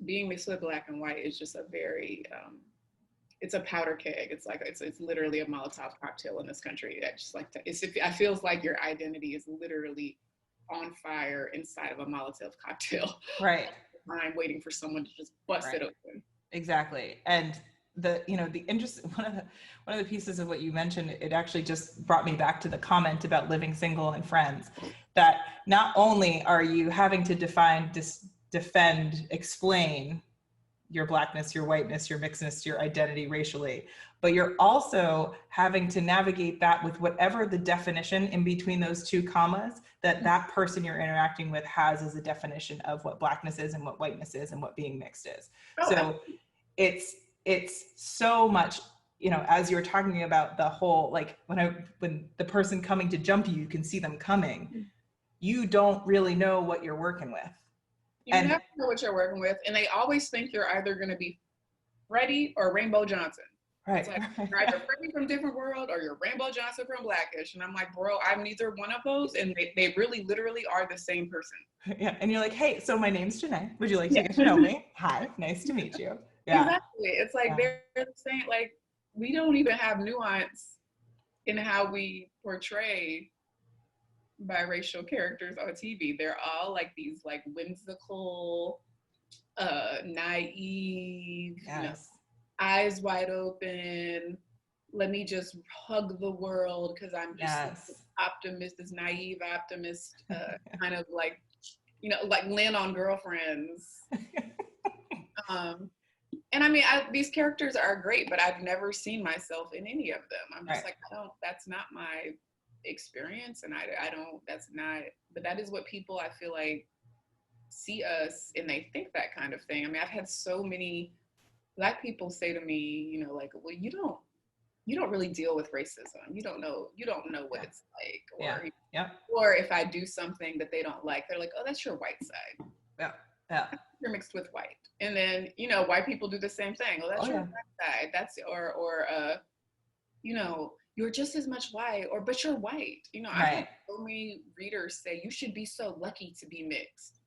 mixed with Black and white is just a very, it's a powder keg. It's like, it's literally a Molotov cocktail in this country. That just like, it feels like your identity is literally on fire inside of a Molotov cocktail. Right. I'm waiting for someone to just bust it open. Exactly. And the interest, one of the pieces of what you mentioned, it actually just brought me back to the comment about living single and friends, that not only are you having to defend, explain your Blackness, your whiteness, your mixedness, your identity racially, but you're also having to navigate that with whatever the definition in between those two commas that person you're interacting with has as a definition of what Blackness is and what whiteness is and what being mixed is. So it's so much, as you're talking about the whole, like when the person coming to jump you can see them coming, you don't really know what you're working with. You never know what you're working with, and they always think you're either going to be Freddie or Rainbow Johnson. Right. It's like you're either Freddie from Different World or you're Rainbow Johnson from Blackish, and I'm like, bro, I'm neither one of those, and they really, literally are the same person. Yeah, and you're like, hey, so my name's Jeneé. Would you like to get to know me? Hi, nice to meet you. Yeah. Exactly. It's like they're the same. Like we don't even have nuance in how we portray biracial characters on TV. They're all like these like whimsical, naive, eyes wide open. Let me just hug the world because I'm just optimist, this naive optimist, kind of like, like Lynn on Girlfriends. And I mean, these characters are great, but I've never seen myself in any of them. I'm just like, that's not my experience, and I don't, that's not, but that is what people, I feel like, see us and they think that kind of thing. I mean, I've had so many Black people say to me, like, well, you don't really deal with racism. You don't know what it's like. Or if I do something that they don't like, they're like, oh, that's your white side. Yeah. You're mixed with white. And then, white people do the same thing. Oh, that's your white side. That's, or you're just as much white, but you're white. I've had so many readers say, you should be so lucky to be mixed.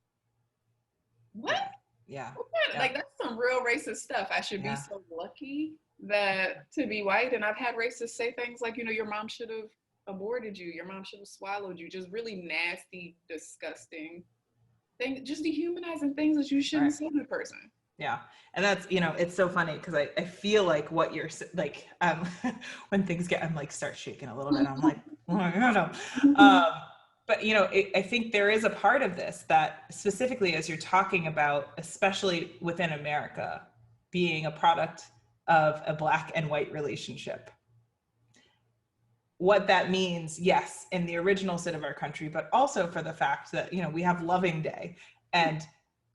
What? Yeah. Like, that's some real racist stuff. I should be so lucky to be white. And I've had racists say things like, your mom should have aborted you. Your mom should have swallowed you. Just really nasty, disgusting things, just dehumanizing things that you shouldn't say to a person. Yeah. And that's, it's so funny because I feel like what you're like, when things I'm like, start shaking a little bit. I'm like, no. But, I think there is a part of this that specifically as you're talking about, especially within America, being a product of a Black and white relationship, what that means, yes, in the original sin of our country, but also for the fact that, we have Loving Day, and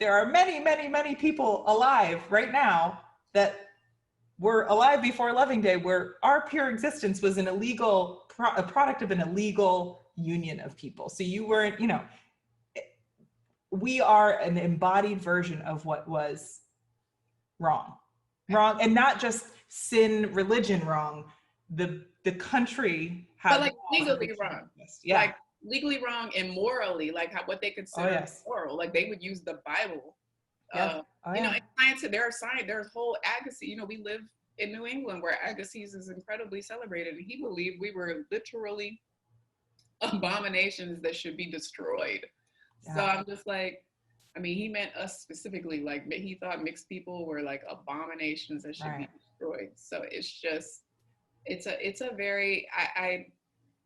there are many, many, many people alive right now that were alive before Loving Day, where our pure existence was an illegal, a product of an illegal union of people. So you weren't, we are an embodied version of what was wrong, and not just sin, religion wrong. The country had, but like legally wrong. Yeah. Like legally wrong and morally, like what they consider moral. Like they would use the Bible. In science, there's whole agassiz. We live in New England where agassiz is incredibly celebrated, and he believed we were literally abominations that should be destroyed. So I'm just like, I mean, he meant us specifically. Like, he thought mixed people were like abominations that should be destroyed. So it's just, it's a very,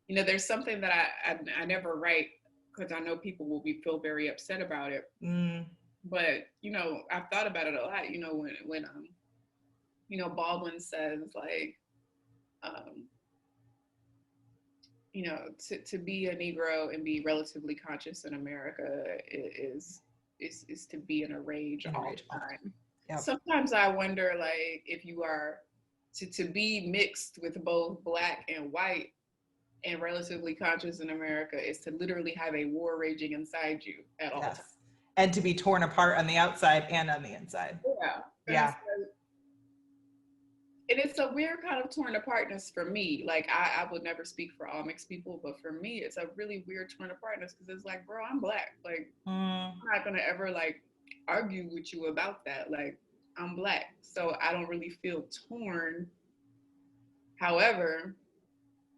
you know, there's something that I never write because I know people will feel very upset about it. But, you know, I've thought about it a lot, you know, when you know, Baldwin says like, you know, to be a Negro and be relatively conscious in America is to be in a rage all the time. Yep. Sometimes I wonder, like, if you are to be mixed with both Black and white and relatively conscious in America is to literally have a war raging inside you at all times. And to be torn apart on the outside and on the inside. Yeah. Yeah. And it's a weird kind of torn apartness for me. Like, I would never speak for all mixed people, but for me, it's a really weird torn apartness because it's like, bro, I'm Black. Like, I'm not going to ever, like, argue with you about that. Like, I'm Black, so I don't really feel torn. However,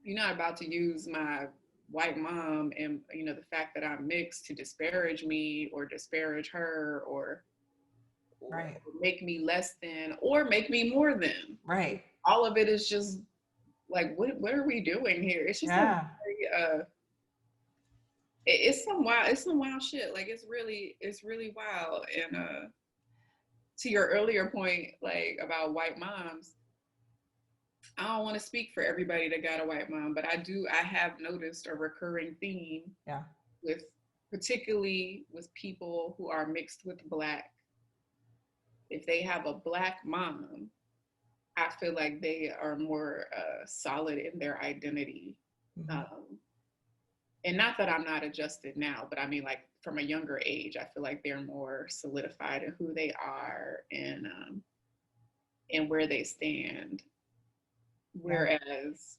you're not about to use my white mom and, you know, the fact that I'm mixed to disparage me or disparage her or make me less than or make me more than. Right. All of it is just like, what are we doing here? It's just very, it's some wild shit. Like, it's really wild. And to your earlier point, like, about white moms, I don't want to speak for everybody that got a white mom, but I have noticed a recurring theme with, particularly with people who are mixed with Black. If they have a Black mom, I feel like they are more solid in their identity. And not that I'm not adjusted now, but I mean, like, from a younger age, I feel like they're more solidified in who they are and where they stand. Whereas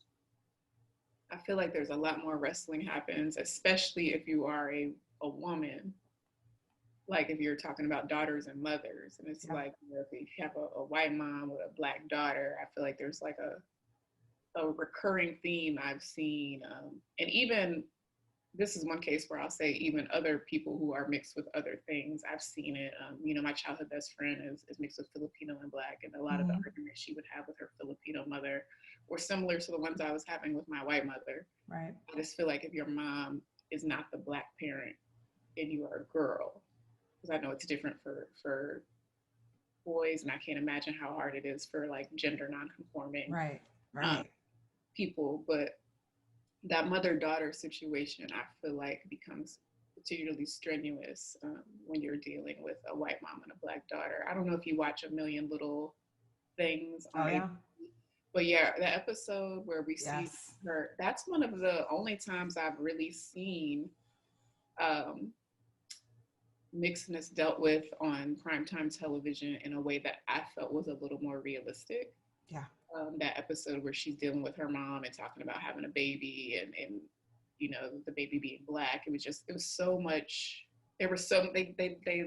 I feel like there's a lot more wrestling happens, especially if you are a woman. Like, if you're talking about daughters and mothers, and it's like, you know, if you have a white mom with a Black daughter, I feel like there's like a recurring theme I've seen. And even, this is one case where I'll say even other people who are mixed with other things, I've seen it. You know, my childhood best friend is mixed with Filipino and Black, and a lot of the arguments she would have with her Filipino mother were similar to the ones I was having with my white mother. Right. I just feel like if your mom is not the Black parent and you are a girl, because I know it's different for boys, and I can't imagine how hard it is for, like, gender non-conforming people, but that mother-daughter situation, I feel like, becomes particularly strenuous when you're dealing with a white mom and a Black daughter. I don't know if you watch A Million Little Things on but yeah, the episode where we see her, that's one of the only times I've really seen mixedness dealt with on primetime television in a way that I felt was a little more realistic. Yeah. That episode where she's dealing with her mom and talking about having a baby and you know, the baby being Black. It was so much. They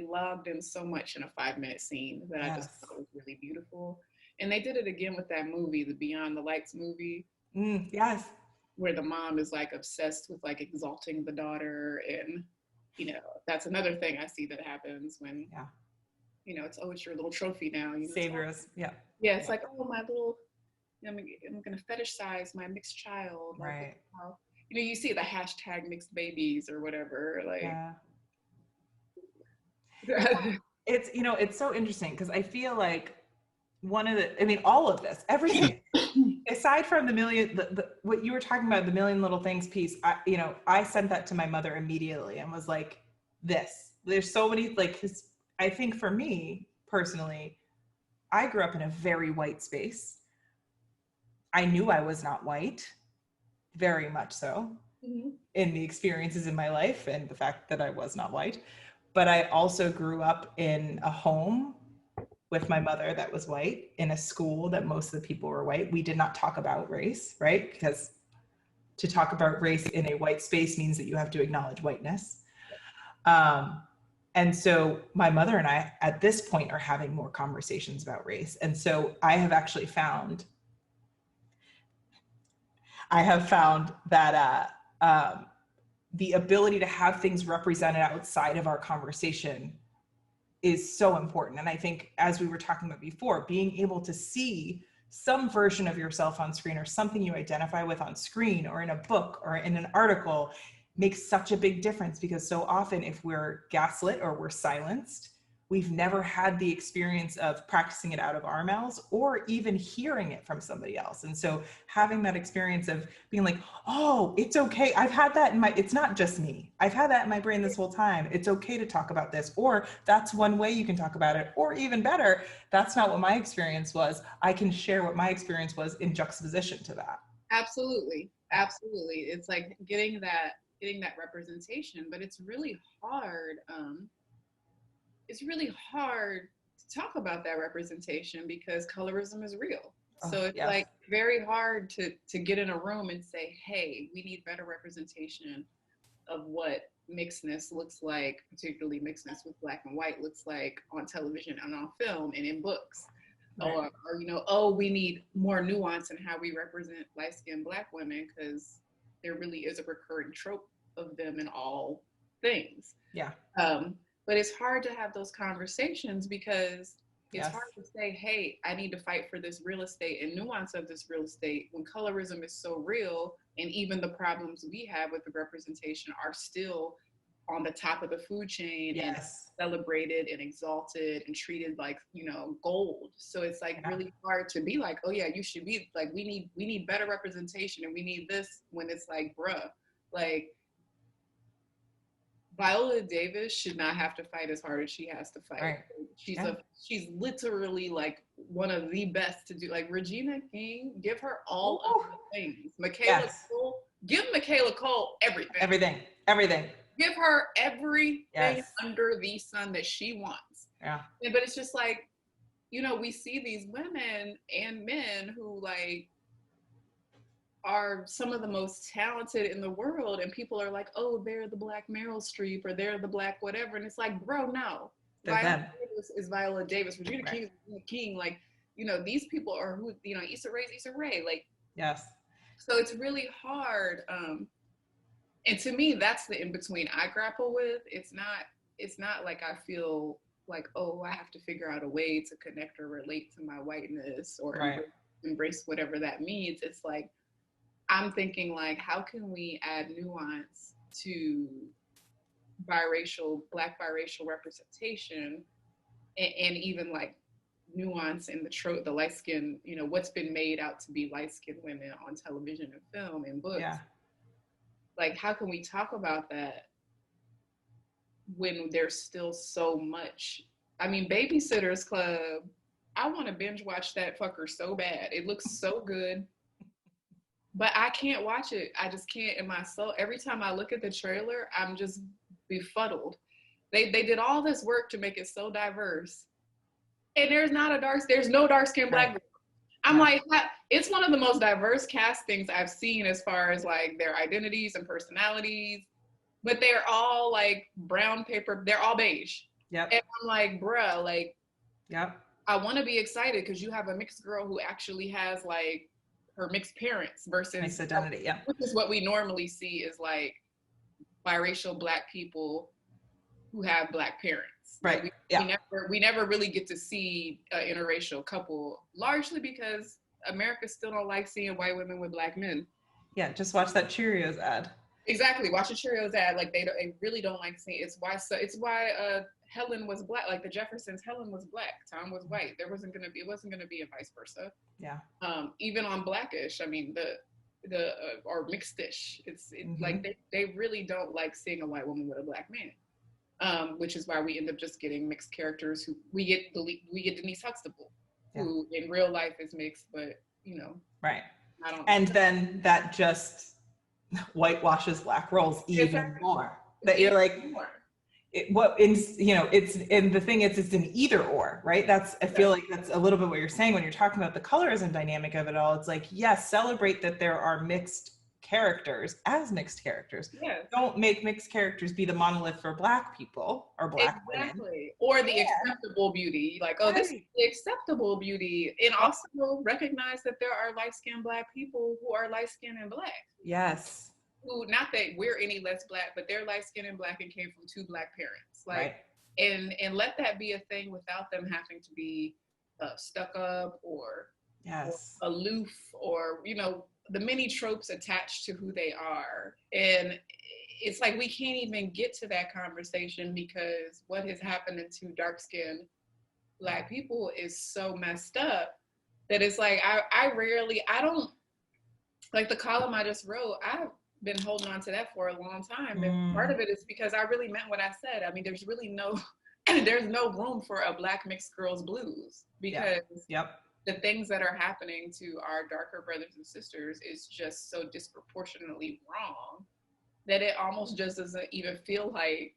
logged in so much in a 5-minute scene that I just thought was really beautiful. And they did it again with that movie, the Beyond the Lights movie. Yes. Where the mom is, like, obsessed with, like, exalting the daughter. And, you know, that's another thing I see that happens when, you know, it's your little trophy now. You know, Saviors. Yeah. Yeah, it's like, oh, my little, I'm going to fetishize my mixed child. Like, right. You know, you see the hashtag mixed babies or whatever. Like, it's, you know, it's so interesting because I feel like all of this, everything, aside from what you were talking about, the Million Little Things piece, I sent that to my mother immediately and was like, there's so many, like, 'cause I think for me personally, I grew up in a very white space. I knew I was not white, very much so, in the experiences in my life and the fact that I was not white. But I also grew up in a home with my mother that was white, in a school that most of the people were white. We did not talk about race, right? Because to talk about race in a white space means that you have to acknowledge whiteness. And so my mother and I, at this point, are having more conversations about race. And so I have actually found that the ability to have things represented outside of our conversation is so important. And I think, as we were talking about before, being able to see some version of yourself on screen, or something you identify with on screen or in a book or in an article, makes such a big difference, because so often if we're gaslit or we're silenced, we've never had the experience of practicing it out of our mouths or even hearing it from somebody else. And so having that experience of being like, oh, it's okay. I've had that it's not just me. I've had that in my brain this whole time. It's okay to talk about this, or that's one way you can talk about it, or even better, that's not what my experience was. I can share what my experience was in juxtaposition to that. Absolutely. Absolutely. It's like getting that representation, but it's really hard. It's really hard to talk about that representation because colorism is real. So it's like very hard to get in a room and say, hey, we need better representation of what mixedness looks like, particularly mixedness with Black and white looks like on television and on film and in books. Right. Or, you know, oh, we need more nuance in how we represent light-skinned Black women, because there really is a recurring trope of them in all things. Yeah. But it's hard to have those conversations because it's hard to say, hey, I need to fight for this real estate and nuance of this real estate when colorism is so real, and even the problems we have with the representation are still on the top of the food chain and celebrated and exalted and treated like, you know, gold. So it's like really hard to be like, oh yeah, you should be like, we need better representation and we need this, when it's like, bruh, like, Viola Davis should not have to fight as hard as she has to fight. Right. She's literally like one of the best to do. Like Regina King, give her all of the things. Michaela Cole, give Michaela Cole everything. Everything. Give her everything under the sun that she wants. Yeah. But it's just like, you know, we see these women and men who like are some of the most talented in the world, and people are like, oh, they're the Black Meryl Streep, or they're the Black whatever, and it's like, bro, no. Viola Davis is Viola Davis. Regina King is Regina King. Like, you know, these people are who, you know, Issa Rae. Like, so it's really hard. And to me, that's the in between I grapple with. It's not like I feel like, oh, I have to figure out a way to connect or relate to my whiteness or embrace whatever that means. It's like, I'm thinking like, how can we add nuance to Black biracial representation, and even like nuance in the light skin, you know, what's been made out to be light skinned women on television and film and books. Yeah. Like, how can we talk about that when there's still so much? I mean, Babysitter's Club, I want to binge watch that fucker so bad. It looks so good. But I can't watch it. I just can't in my soul. Every time I look at the trailer, I'm just befuddled. They did all this work to make it so diverse, and there's no dark-skinned Black girl. I'm like, it's one of the most diverse castings I've seen as far as like their identities and personalities, but they're all like brown paper. They're all beige. Yep. And I'm like, bruh, like, I want to be excited because you have a mixed girl who actually has like her mixed parents versus mixed identity, which is what we normally see is like biracial Black people who have Black parents. Right. We never really get to see an interracial couple, largely because America still don't like seeing white women with Black men. Yeah, just watch that Cheerios ad. Exactly, watch the Cheerios ad. Like they really don't like seeing. It's why Helen was Black. Like the Jeffersons, Helen was Black, Tom was white. It wasn't gonna be a vice versa. Yeah. Even on Blackish, I mean or Mixedish, like they really don't like seeing a white woman with a Black man, which is why we end up just getting mixed characters. Who we get Denise Huxtable, who in real life is mixed, but you know, right. And then that just whitewashes Black roles even more. That you're like. The thing is, it's an either or, right? I feel like that's a little bit what you're saying when you're talking about the colorism dynamic of it all. It's like, yes, celebrate that there are mixed characters as mixed characters. Yes. Don't make mixed characters be the monolith for Black people or Black women. Or the acceptable beauty. Like, oh, this is the acceptable beauty. And also recognize that there are light-skinned Black people who are light-skinned and Black. Yes. who, not that we're any less Black, but they're light skinned and Black and came from 2 Black parents. Like, right. and let that be a thing without them having to be stuck up or Yes. aloof, or, you know, the many tropes attached to who they are. And it's like we can't even get to that conversation because what has happened to dark-skinned Black people is so messed up that it's like I don't, like the column I just wrote, I've been holding on to that for a long time. And part of it is because I really meant what I said. I mean, there's really there's no room for a Black mixed girls blues, because the things that are happening to our darker brothers and sisters is just so disproportionately wrong that it almost just doesn't even feel like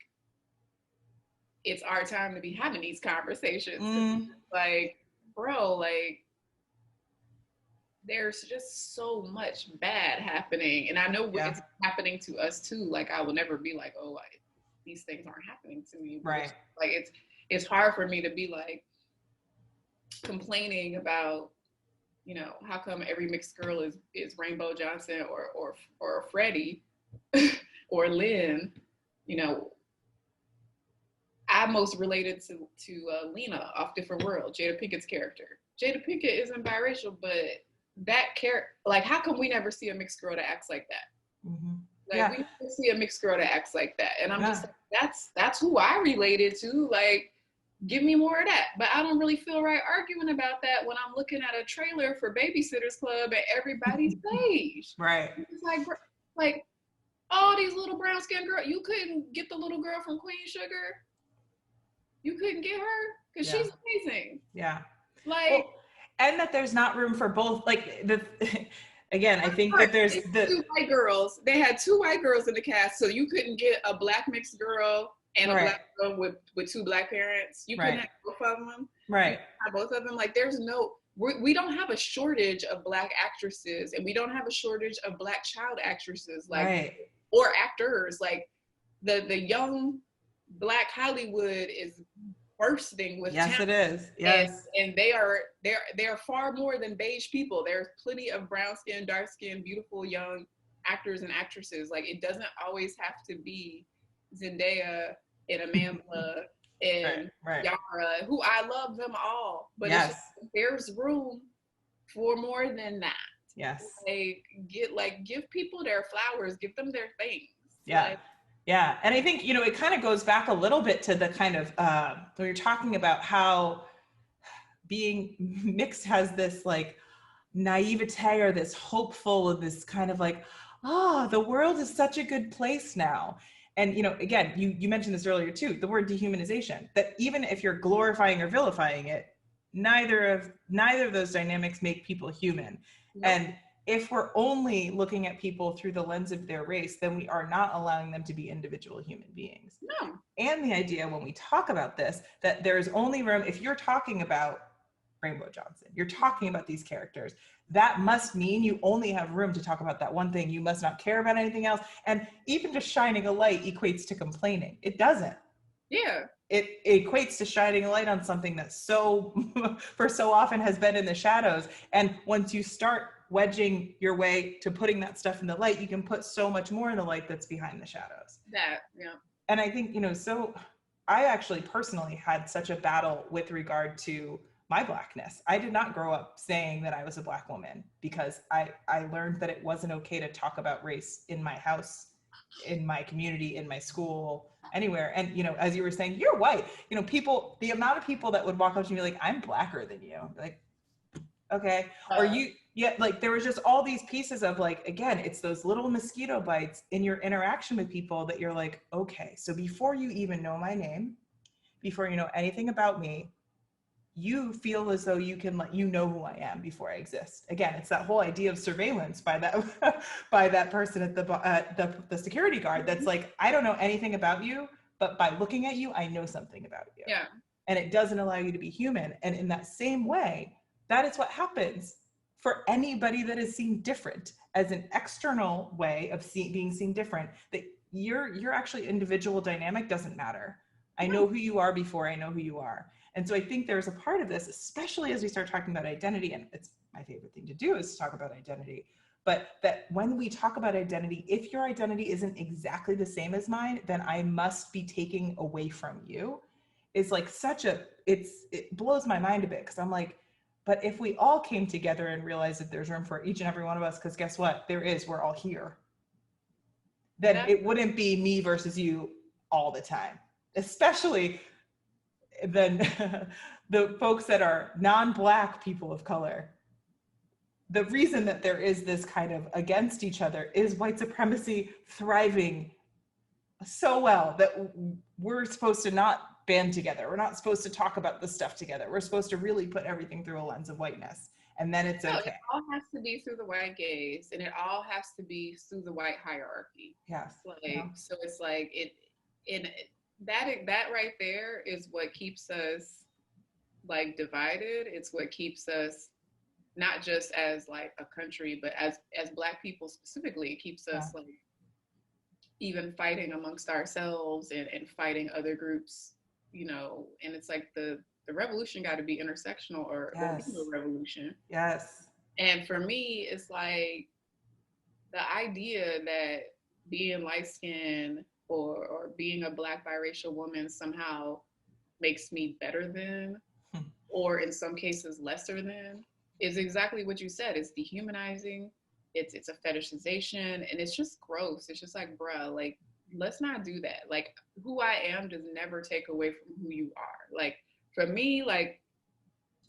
it's our time to be having these conversations. Like, bro, like, there's just so much bad happening. And I know it's happening to us too. Like, I will never be like, oh, these things aren't happening to me. Right. Like, it's hard for me to be like complaining about, you know, how come every mixed girl is Rainbow Johnson or Freddie or Lynn. You know, I most related to Lena off Different World, Jada Pinkett's character. Jada Pinkett isn't biracial, but that character, like, how come we never see a mixed girl that acts like that? Like, we never see a mixed girl that acts like that. And I'm just like, that's who I related to. Like, give me more of that. But I don't really feel right arguing about that when I'm looking at a trailer for Babysitter's Club and everybody's beige. Right. It's like all these little brown skinned girls, you couldn't get the little girl from Queen Sugar. You couldn't get her because she's amazing. Yeah. Like, well, and that there's not room for both. Like, again, I think that there's 2 white girls. They had 2 white girls in the cast, so you couldn't get a Black mixed girl and a Black girl with 2 Black parents. You couldn't have both of them. Right. Have both of them. Like, there's we don't have a shortage of Black actresses, and we don't have a shortage of Black child actresses, like, or actors. Like, the young Black Hollywood is bursting with talent. It is. Yes. And they are far more than beige people. There's plenty of brown skin, dark skin, beautiful young actors and actresses. Like, it doesn't always have to be Zendaya and Amanda and Yara, who I love them all. But there's room for more than that. Yes. Give people their flowers, give them their things. Yeah. Yeah. And I think, you know, it kind of goes back a little bit to the kind of, when you're talking about how being mixed has this like naivete or this hopeful, this kind of like, the world is such a good place now. And, you know, again, you mentioned this earlier too, the word dehumanization, that even if you're glorifying or vilifying it, neither of those dynamics make people human. Nope. And if we're only looking at people through the lens of their race, then we are not allowing them to be individual human beings. No. And the idea when we talk about this, that there's only room, if you're talking about Rainbow Johnson, you're talking about these characters, that must mean you only have room to talk about that one thing. You must not care about anything else. And even just shining a light equates to complaining. It doesn't. Yeah. It equates to shining a light on something that for so often has been in the shadows. And once you start wedging your way to putting that stuff in the light, you can put so much more in the light that's behind the shadows. And I think, you know, so I actually personally had such a battle with regard to my Blackness. I did not grow up saying that I was a Black woman because I learned that it wasn't okay to talk about race in my house, in my community, in my school, anywhere. And, you know, as you were saying, you're white, you know, the amount of people that would walk up to me like, I'm Blacker than you. Like, okay. Or like there was just all these pieces of like, again, it's those little mosquito bites in your interaction with people that you're like, okay, so before you even know my name, before you know anything about me, you feel as though you can let you know who I am before I exist. Again, it's that whole idea of surveillance by that person at the security guard that's like, I don't know anything about you, but by looking at you, I know something about you. Yeah. And it doesn't allow you to be human. And in that same way, that is what happens for anybody that is seen different as an external way of being seen different, that your actually individual dynamic doesn't matter. I know who you are before I know who you are. And so I think there's a part of this, especially as we start talking about identity, and it's my favorite thing to do is to talk about identity, but that when we talk about identity, if your identity isn't exactly the same as mine, then I must be taking away from you, is like it blows my mind a bit, because I'm like, but if we all came together and realized that there's room for each and every one of us, because guess what, there is, we're all here, then it wouldn't be me versus you all the time, especially then the folks that are non-Black people of color. The reason that there is this kind of against each other is white supremacy thriving so well that we're supposed to not band together. We're not supposed to talk about this stuff together. We're supposed to really put everything through a lens of whiteness, and then it's okay. It all has to be through the white gaze, and it all has to be through the white hierarchy. Yes. Like, yeah. So it's like that right there is what keeps us like divided. It's what keeps us not just as like a country, but as Black people specifically. It keeps us like even fighting amongst ourselves and fighting other groups, you know. And it's like the revolution got to be intersectional, or there'll be no revolution. Yes. And for me, it's like the idea that being light-skinned or being a Black biracial woman somehow makes me better than, or in some cases lesser than, is exactly what you said. It's dehumanizing. It's a fetishization, and it's just gross. It's just like, bruh, like, let's not do that. Like, who I am does never take away from who you are. Like, for me, like,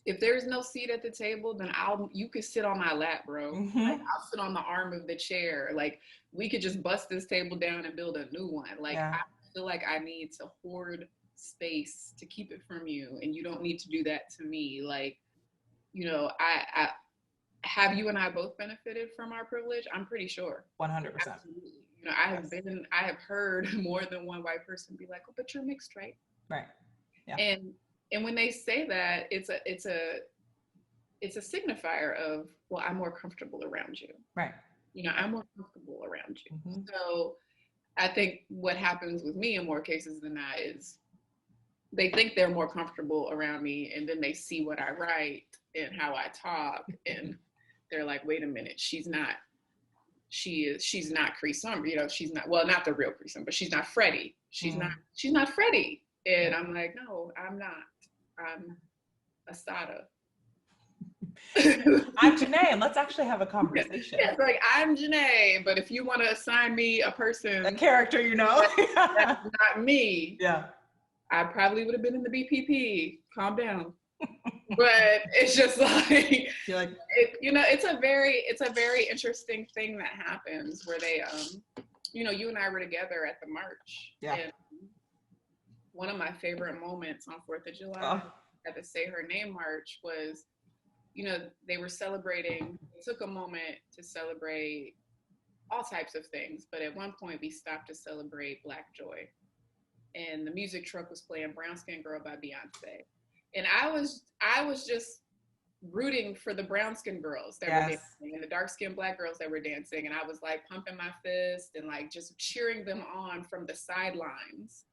if there's no seat at the table, then you could sit on my lap, bro. Mm-hmm. Like, I'll sit on the arm of the chair. Like, we could just bust this table down and build a new one. Like, I feel like I need to hoard space to keep it from you, and you don't need to do that to me. Like, you know, I have you and I both benefited from our privilege? I'm pretty sure. 100%. Absolutely. You know, I have heard more than one white person be like, "Oh, but you're mixed, right?" Right. Yeah. And when they say that, it's a signifier of, well, I'm more comfortable around you. Right. You know, I'm more comfortable around you. Mm-hmm. So I think what happens with me in more cases than that is they think they're more comfortable around me, and then they see what I write and how I talk, and they're like, wait a minute, she's not Cree Summer, you know, she's not, well, not the real Cree Summer, but she's not Freddie. She's not Freddie. And I'm like, no, I'm not. I'm Asada. I'm Jeneé, and let's actually have a conversation. Yeah, like, I'm Jeneé, but if you want to assign me a person, a character, you know, that's not me. Yeah. I probably would have been in the BPP. Calm down. But it's just like, you know, it's a very interesting thing that happens where they, you know, you and I were together at the march. Yeah. And one of my favorite moments on 4th of July at the Say Her Name march was, you know, they were celebrating, it took a moment to celebrate all types of things, but at one point we stopped to celebrate Black joy. And the music truck was playing Brown Skin Girl by Beyonce. And I was just rooting for the brown skin girls that were dancing and the dark skinned Black girls that were dancing. And I was like pumping my fist and like just cheering them on from the sidelines.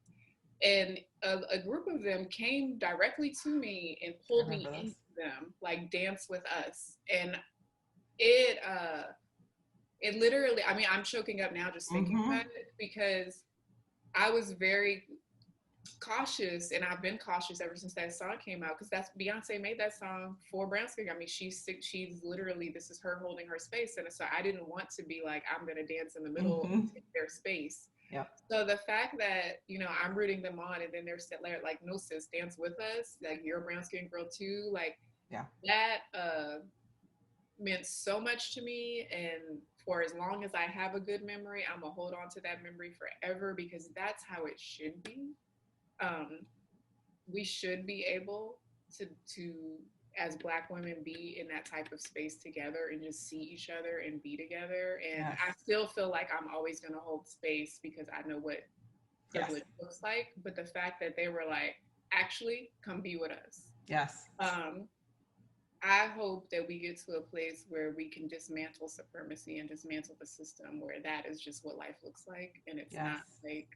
And a group of them came directly to me and pulled me into them, like, dance with us. And it literally, I mean, I'm choking up now just thinking about it, because I was very cautious, and I've been cautious ever since that song came out, because that's Beyonce made that song for brown skin. I mean, she's literally, this is her holding her space, and so I didn't want to be like, I'm gonna dance in the middle and take their space. Yeah. So the fact that, you know, I'm rooting them on, and then they're like, no sis, dance with us, like, you're a brown skin girl too, like, that meant so much to me. And for as long as I have a good memory, I'm gonna hold on to that memory forever, because that's how it should be. We should be able to as Black women be in that type of space together and just see each other and be together. And I still feel like I'm always going to hold space, because I know what privilege looks like. But the fact that they were like, actually, come be with us. Yes. I hope that we get to a place where we can dismantle supremacy and dismantle the system where that is just what life looks like. And it's not like,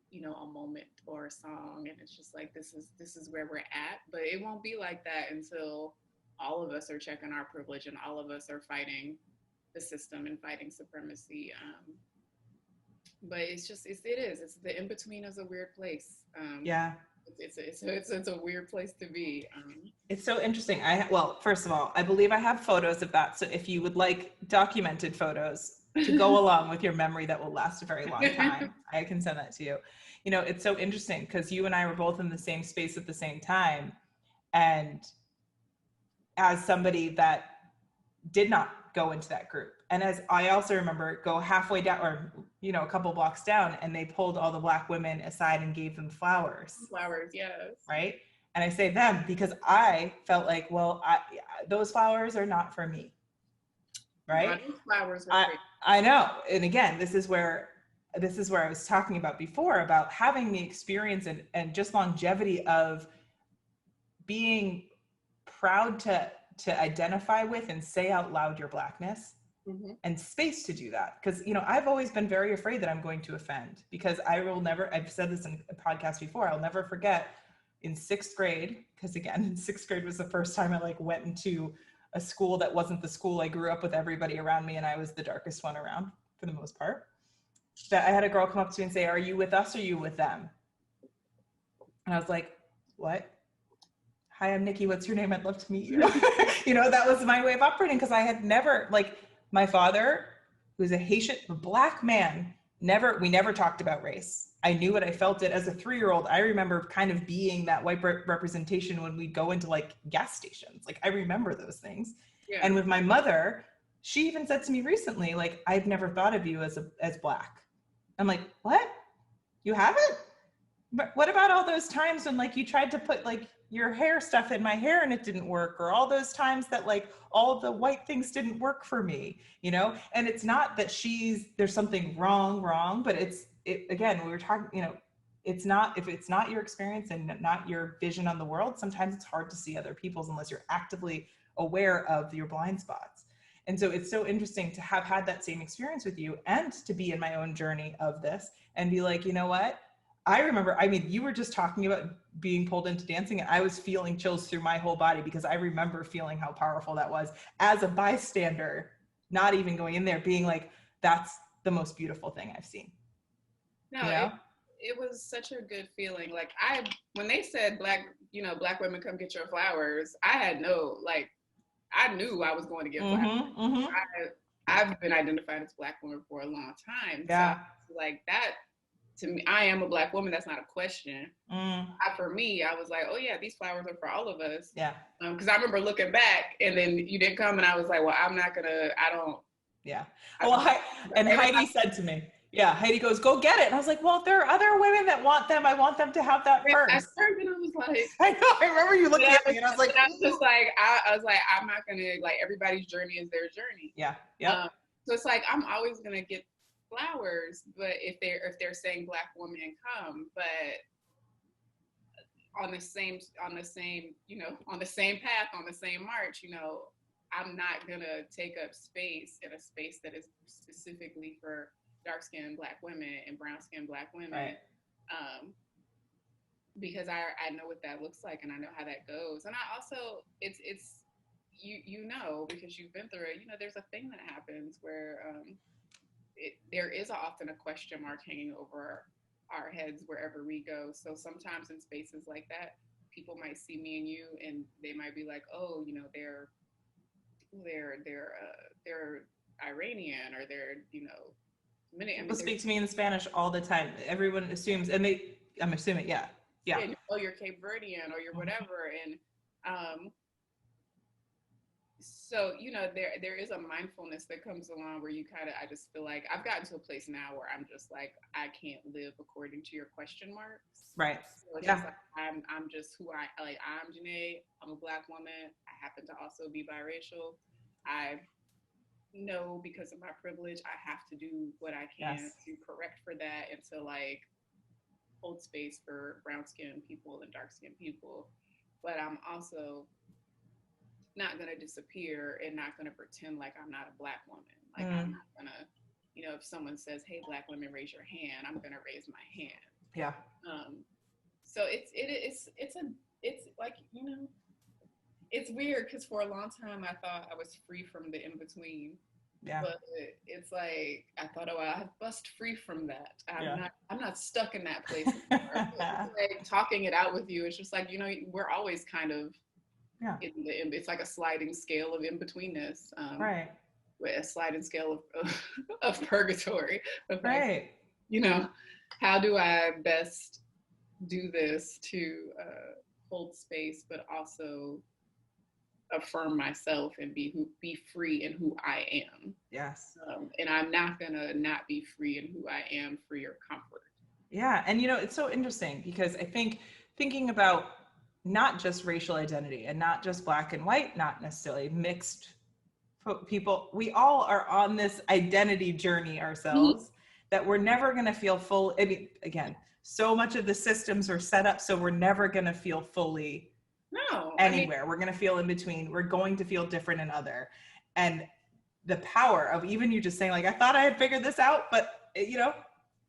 you know, a moment or a song, and it's just like, this is where we're at. But it won't be like that until all of us are checking our privilege and all of us are fighting the system and fighting supremacy. But it's the in-between is a weird place. Yeah. It's a weird place to be. It's so interesting. Well, first of all, I believe I have photos of that. So if you would like documented photos to go along with your memory that will last a very long time, I can send that to you. You know, it's so interesting because you and I were both in the same space at the same time. And as somebody that did not go into that group, and as I also remember go halfway down, or, you know, a couple blocks down, and they pulled all the Black women aside and gave them flowers. Flowers, yes. Right? And I say them because I felt like, well, those flowers are not for me. Right? Those flowers I know. And again, this is where I was talking about before, about having the experience and just longevity of being proud to identify with and say out loud your Blackness, and space to do that. Because, you know, I've always been very afraid that I'm going to offend, because I've said this in a podcast before, I'll never forget in 6th grade, because again, in 6th grade was the first time I like went into a school that wasn't the school I grew up with everybody around me, and I was the darkest one around for the most part, that I had a girl come up to me and say, "Are you with us or are you with them?" And I was like, "What? Hi, I'm Nikki. What's your name? I'd love to meet you." You know, that was my way of operating, because I had never, like, my father, who's a Haitian, a Black man, we never talked about race. I knew it, I felt it. As a 3-year-old, I remember kind of being that white representation when we'd go into like gas stations. Like, I remember those things. Yeah. And with my mother, she even said to me recently, like, "I've never thought of you as Black." I'm like, "What? You haven't? But what about all those times when like you tried to put like your hair stuff in my hair and it didn't work, or all those times that like all the white things didn't work for me," you know? And it's not that there's something wrong, but again, we were talking, you know, if it's not your experience and not your vision on the world, sometimes it's hard to see other people's unless you're actively aware of your blind spots. And so it's so interesting to have had that same experience with you, and to be in my own journey of this and be like, you know what? I remember, I mean, you were just talking about being pulled into dancing, and I was feeling chills through my whole body, because I remember feeling how powerful that was as a bystander, not even going in there, being like, that's the most beautiful thing I've seen. No, you know? It was such a good feeling. Like, when they said Black women come get your flowers, I knew I was going to get flowers. I've been identified as Black woman for a long time. Yeah. So, like, that, to me, I am a Black woman. That's not a question. For me, I was like, oh yeah, these flowers are for all of us. Yeah. Because I remember looking back, and then you didn't come, and I was like, well, Yeah. Heidi said to me, Heidi goes, "Go get it." And I was like, well, if there are other women that want them, I want them to have that first. At first, and I was like, I know, I remember you looking at me, and I was like, I was just like, I was like, I'm not gonna, like, everybody's journey is their journey. Yeah. Yeah. So it's like, I'm always gonna get flowers, but if they're saying Black woman come, but on the same you know, on the same path, on the same march, you know, I'm not gonna take up space in a space that is specifically for dark-skinned Black women and brown-skinned Black women. Right. Because I know what that looks like, and I know how that goes. And I also, it's you know, because you've been through it, you know, there's a thing that happens where there is often a question mark hanging over our heads wherever we go. So sometimes in spaces like that, people might see me and you, and they might be like, oh, you know, they're Iranian, or they're, you know, people speak to me in Spanish all the time. Everyone assumes, and I'm assuming, yeah. Oh, you're Cape Verdean, or you're whatever, and so, you know, there is a mindfulness that comes along where you kind of, I just feel like I've gotten to a place now where I'm just like, I can't live according to your question marks. Right. So it's just like, I'm just who I'm Jeneé. I'm a Black woman. I happen to also be biracial. I know, because of my privilege, I have to do what I can to correct for that, and to like hold space for brown-skinned people and dark-skinned people. But I'm also not going to disappear and not going to pretend like I'm not a Black woman. Like, I'm not going to, you know, if someone says, hey, Black women, raise your hand, I'm going to raise my hand. Yeah. So it's like, you know, it's weird, because for a long time I thought I was free from the in-between. Yeah. But it's like, I thought, oh, I've bust free from that. Yeah. I'm not stuck in that place anymore. But like, talking it out with you, it's just like, you know, we're always kind of, Yeah. it's like a sliding scale of in-betweenness. Right. With a sliding scale of purgatory. Of like, Right. you know, how do I best do this to hold space, but also affirm myself and be free in who I am. Yes. And I'm not gonna not be free in who I am for your comfort. Yeah. And you know, it's so interesting because I think thinking about not just racial identity and not just black and white, not necessarily mixed people, we all are on this identity journey ourselves that we're never going to feel full. I mean, again, so much of the systems are set up so we're never going to feel fully anywhere. I mean, we're going to feel in between. We're going to feel different in other. And the power of even you just saying like, I thought I had figured this out, but you know,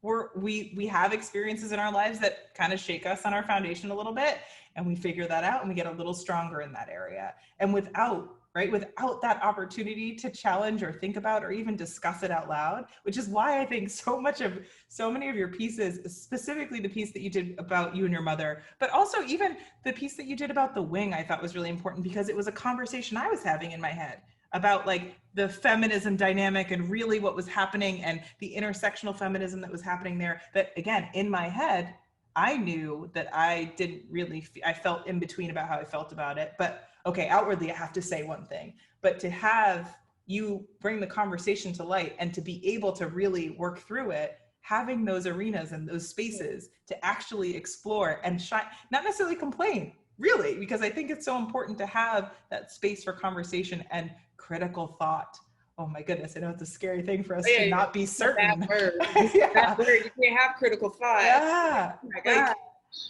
we have experiences in our lives that kind of shake us on our foundation a little bit, and we figure that out and we get a little stronger in that area. And without that opportunity to challenge or think about or even discuss it out loud, which is why I think so many of your pieces, specifically the piece that you did about you and your mother, but also even the piece that you did about the wing, I thought was really important because it was a conversation I was having in my head about like the feminism dynamic and really what was happening and the intersectional feminism that was happening there. That again, in my head, I knew that I didn't really, I felt in between about how I felt about it. But okay, outwardly, I have to say one thing. But to have you bring the conversation to light and to be able to really work through it, having those arenas and those spaces to actually explore and shine, not necessarily complain, really, because I think it's so important to have that space for conversation and critical thought. Oh my goodness, I know it's a scary thing for us to not be certain. That word. That word. You can't have critical thought. Yeah. Oh my God. Like,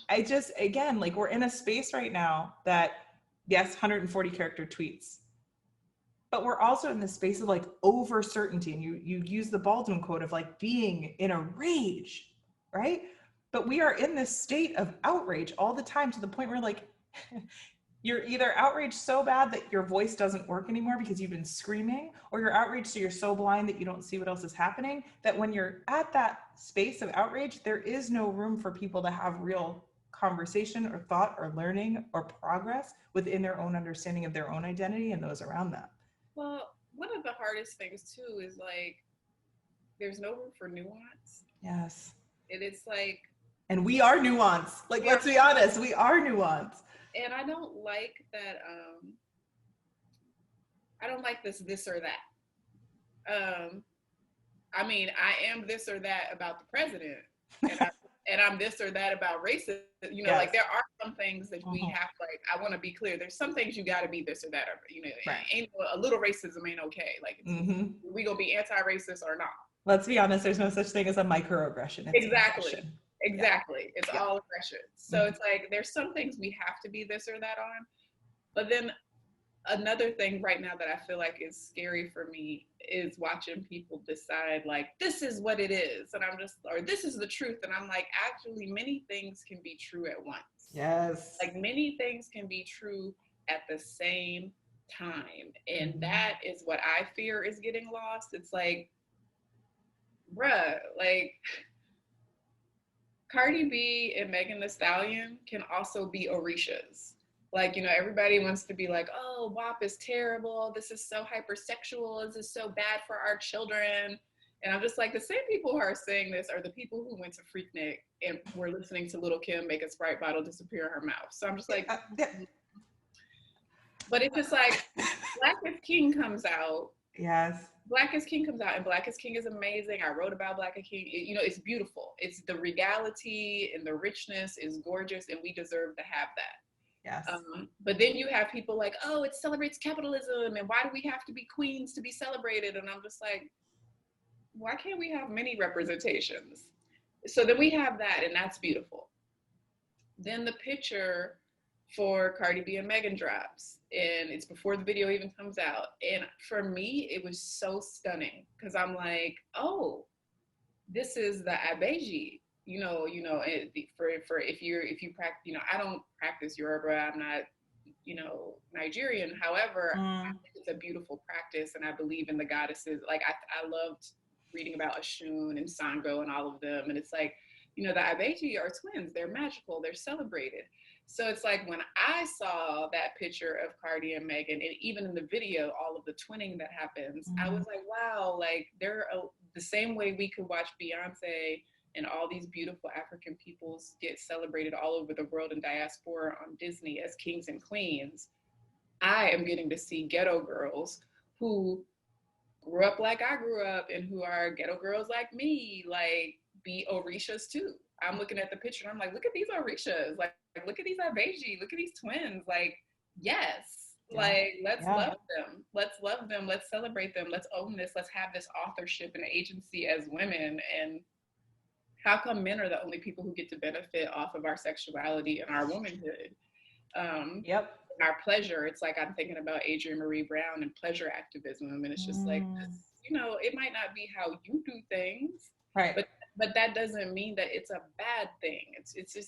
I just, again, like we're in a space right now that, yes, 140 character tweets, but we're also in this space of like over certainty. And you use the Baldwin quote of like being in a rage, right? But we are in this state of outrage all the time to the point where like, you're either outraged so bad that your voice doesn't work anymore because you've been screaming, or you're outraged so you're so blind that you don't see what else is happening, that when you're at that space of outrage, there is no room for people to have real conversation or thought or learning or progress within their own understanding of their own identity and those around them. Well, one of the hardest things too is like, there's no room for nuance. Yes. And it's like, and we are nuance. Like, let's be honest, we are nuance. And I don't like that. I don't like this or that. I mean, I am this or that about the president, and I'm this or that about racism. You know, like there are some things that we have. Like, I want to be clear. There's some things you got to be this or that. Or, you know, ain't a little racism ain't okay. Like, we gonna be anti-racist or not. Let's be honest. There's no such thing as a microaggression. It's exactly. Exactly. It's all aggression. So it's like, there's some things we have to be this or that on. But then another thing right now that I feel like is scary for me is watching people decide like, this is what it is. And I'm just, or this is the truth. And I'm like, actually, many things can be true at once. Yes. Like many things can be true at the same time. And that is what I fear is getting lost. It's like, bruh, like, Cardi B and Megan Thee Stallion can also be Orishas. Like, you know, everybody wants to be like, oh, WAP is terrible. This is so hypersexual. This is so bad for our children. And I'm just like, the same people who are saying this are the people who went to Freaknik and were listening to Little Kim make a Sprite bottle disappear in her mouth. So I'm just like, but it's just like, Black is King comes out. Yes. Black is King comes out, and Black is King is amazing. I wrote about Black is King. You know, it's beautiful. It's the regality and the richness is gorgeous, and we deserve to have that. Yes. But then you have people like, oh, it celebrates capitalism, and why do we have to be queens to be celebrated? And I'm just like, why can't we have many representations? So then we have that, and that's beautiful. Then the picture for Cardi B and Megan drops, and it's before the video even comes out. And for me, it was so stunning because I'm like, oh, this is the Abeji, you know, for if you practice, you know, I don't practice Yoruba, I'm not, you know, Nigerian. However, it's a beautiful practice, and I believe in the goddesses. Like I loved reading about Ashun and Sango and all of them, and it's like, you know, the Abeji are twins. They're magical. They're celebrated. So it's like when I saw that picture of Cardi and Megan, and even in the video, all of the twinning that happens, I was like, wow, like the same way we could watch Beyonce and all these beautiful African peoples get celebrated all over the world in diaspora on Disney as kings and queens. I am getting to see ghetto girls who grew up like I grew up and who are ghetto girls like me, like be Orishas too. I'm looking at the picture and I'm like, look at these Orishas, like look at these Abeji, look at these twins, like, yes, like let's love them. Let's love them. Let's celebrate them. Let's own this. Let's have this authorship and agency as women. And how come men are the only people who get to benefit off of our sexuality and our womanhood? Our pleasure. It's like I'm thinking about Adrienne Marie Brown and pleasure activism, and it's just like, you know, it might not be how you do things, right? But that doesn't mean that it's a bad thing. It's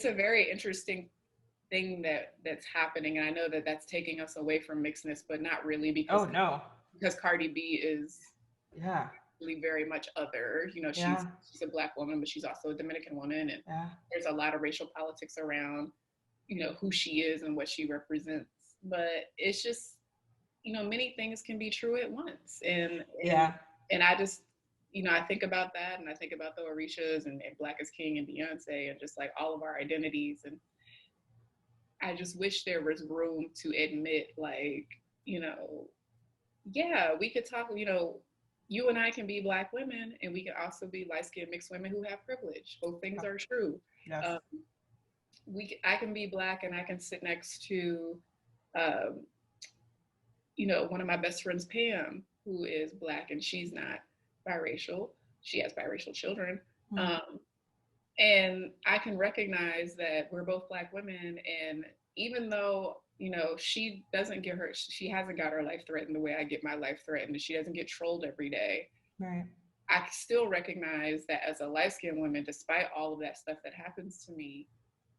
a very interesting thing that's happening, and I know that that's taking us away from mixedness, but not really, because because Cardi B is really very much other. You know, she's a Black woman, but she's also a Dominican woman, and there's a lot of racial politics around, you know, who she is and what she represents. But it's just, you know, many things can be true at once, and I just, you know, I think about that, and I think about the Orishas and Black is King and Beyonce and just like all of our identities, and I just wish there was room to admit, like, you know, we could talk, you know, you and I can be Black women, and we can also be light-skinned mixed women who have privilege. Both things are true. I can be Black and I can sit next to, you know, one of my best friends, Pam, who is Black and she's not biracial. She has biracial children. And I can recognize that we're both Black women. And even though, you know, she hasn't got her life threatened the way I get my life threatened, and she doesn't get trolled every day. Right. I still recognize that as a light-skinned woman, despite all of that stuff that happens to me,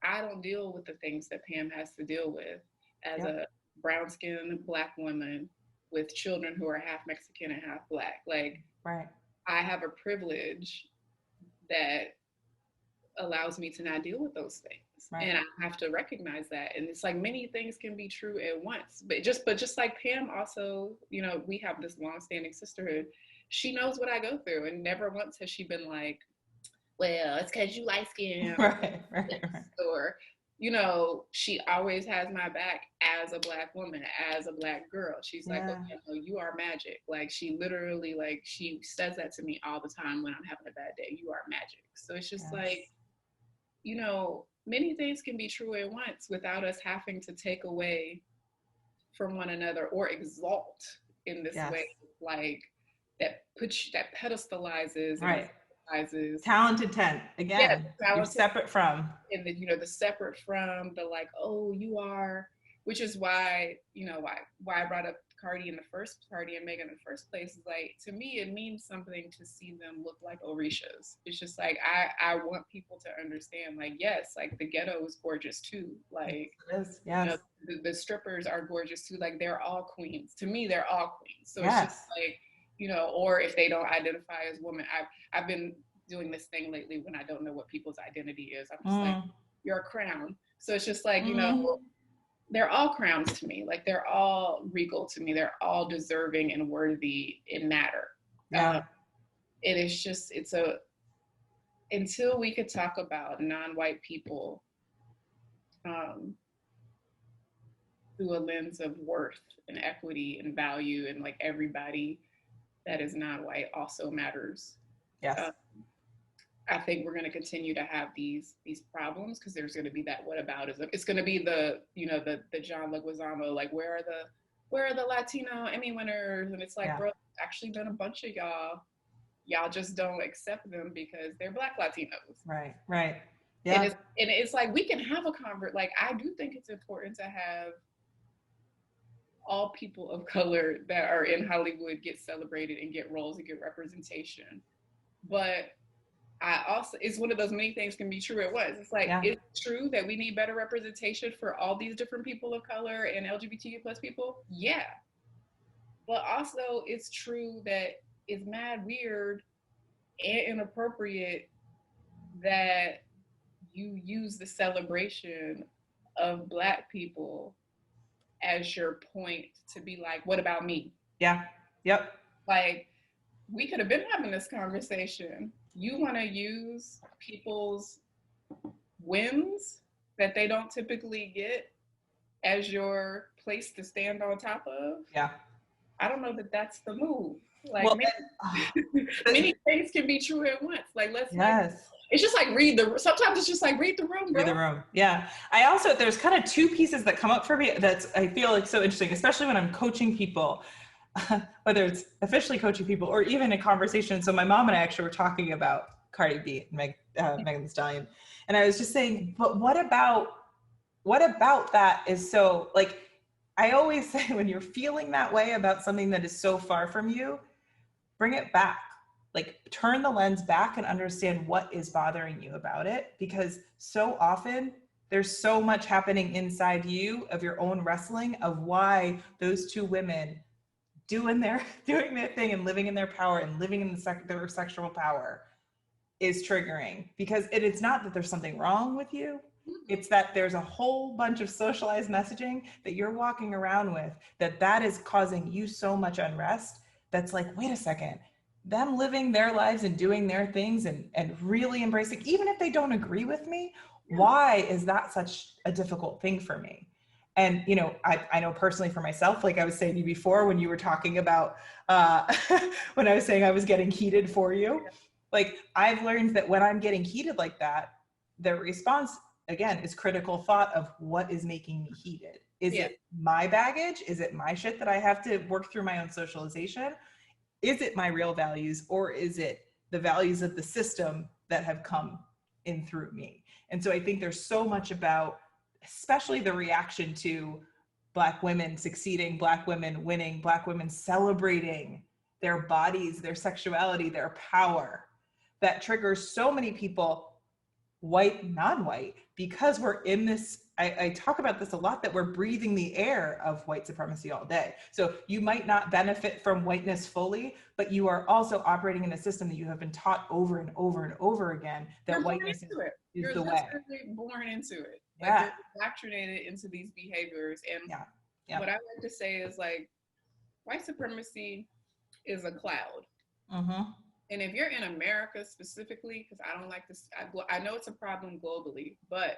I don't deal with the things that Pam has to deal with as a brown-skinned Black woman with children who are half Mexican and half Black. Like, I have a privilege that allows me to not deal with those things. And I have to recognize that. And it's like many things can be true at once. But just like Pam also, you know, we have this long-standing sisterhood. She knows what I go through, and never once has she been like, well, it's because you light skin. Or, you know, she always has my back as a Black woman, as a Black girl. She's like, okay, no, you are magic. Like, she literally, like, she says that to me all the time when I'm having a bad day. You are magic. So it's just like, you know, many things can be true at once without us having to take away from one another or exalt in this way, like that pedestalizes talented tent again. You're separate from, and the, you know, the separate from, the like, oh, you are, which is why, you know, why I brought up Cardi and Megan in the first place, is like, to me it means something to see them look like Orishas. It's just like I want people to understand, like, yes, like the ghetto is gorgeous too, like you know, the strippers are gorgeous too, like they're all queens. To me, they're all queens. So it's just like, you know, or if they don't identify as women, I've been doing this thing lately when I don't know what people's identity is. I'm just like, you're a crown. So it's just like, you know, they're all crowns to me. Like, they're all regal to me. They're all deserving and worthy and matter. It is just, until we could talk about non-white people through a lens of worth and equity and value, and like everybody that is non-white also matters. I think we're going to continue to have these problems, because there's going to be that whataboutism. It's going to be the, you know, the John Leguizamo, like, where are the Latino Emmy winners? And it's like, bro, actually been a bunch of y'all just don't accept them because they're Black Latinos. Right. And it's like, we can have a like, I do think it's important to have all people of color that are in Hollywood get celebrated and get roles and get representation. But I also, it's one of those many things can be true at once. It's like, it's true that we need better representation for all these different people of color and LGBTQ plus people. Yeah. But also it's true that it's mad weird and inappropriate that you use the celebration of Black people as your point to be like, what about me? Yeah. Yep. Like, we could have been having this conversation. You want to use people's wins that they don't typically get as your place to stand on top of. Yeah. I don't know that that's the move. Like, well, many things can be true at once. Like, let's it's just like sometimes it's just like read the room, bro. Read the room. Yeah. I also, there's kind of two pieces that come up for me I feel like so interesting, especially when I'm coaching people, whether it's officially coaching people or even a conversation. So my mom and I actually were talking about Cardi B and Megan Thee Stallion. And I was just saying, but what about that is so, like, I always say when you're feeling that way about something that is so far from you, bring it back. Like, turn the lens back and understand what is bothering you about it, because so often there's so much happening inside you of your own wrestling of why those two women doing their thing and living in their power and living in their sexual power is triggering. Because it's not that there's something wrong with you. It's that there's a whole bunch of socialized messaging that you're walking around with that is causing you so much unrest. That's like, wait a second, them living their lives and doing their things and really embracing, even if they don't agree with me, why is that such a difficult thing for me? And, you know, I know personally for myself, like I was saying to you before, when you were talking about, when I was saying I was getting heated for you, like, I've learned that when I'm getting heated like that, the response, again, is critical thought of what is making me heated. Is it my baggage? Is it my shit that I have to work through my own socialization? Is it my real values, or is it the values of the system that have come in through me? And so I think there's so much about, especially the reaction to Black women succeeding, Black women winning, Black women celebrating their bodies, their sexuality, their power, that triggers so many people, white, non-white, because we're in this, I talk about this a lot, that we're breathing the air of white supremacy all day. So you might not benefit from whiteness fully, but you are also operating in a system that you have been taught over and over and over again that you're whiteness is you're the way. You're born into it. Yeah. Like, you're indoctrinated into these behaviors. And what I like to say is, like, white supremacy is a cloud. Mm-hmm. And if you're in America specifically, because I don't like this, I know it's a problem globally, but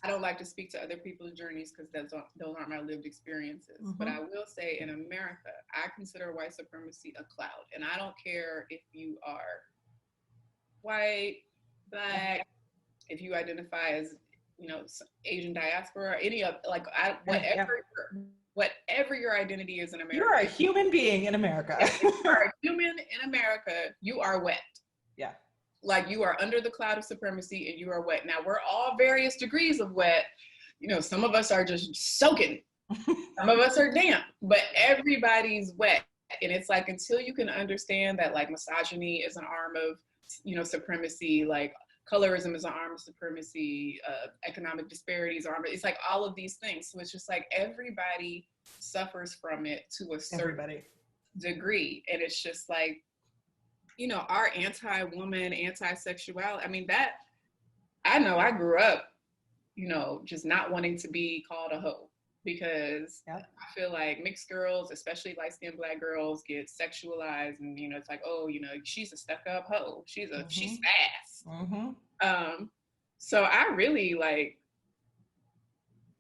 I don't like to speak to other people's journeys because those aren't my lived experiences. Mm-hmm. But I will say, in America, I consider white supremacy a cloud. And I don't care if you are white, Black, if you identify as, you know, Asian diaspora, any of, like, whatever your identity is in America. You're a human being in America. If you are a human in America, you are wet. Yeah. Like, you are under the cloud of supremacy and you are wet. Now, we're all various degrees of wet. You know, some of us are just soaking. Some of us are damp, but everybody's wet. And it's like, until you can understand that, like, misogyny is an arm of, you know, supremacy, like colorism is an arm of supremacy, economic disparities are, it's like all of these things. So it's just like everybody suffers from it to a certain degree. And it's just like, you know, our anti-woman, anti-sexuality, I mean, that, I know I grew up, you know, just not wanting to be called a hoe, because I feel like mixed girls, especially light-skinned Black girls, get sexualized, and, you know, it's like, oh, you know, she's a stuck-up hoe, she's fast. Mm-hmm. So I really, like,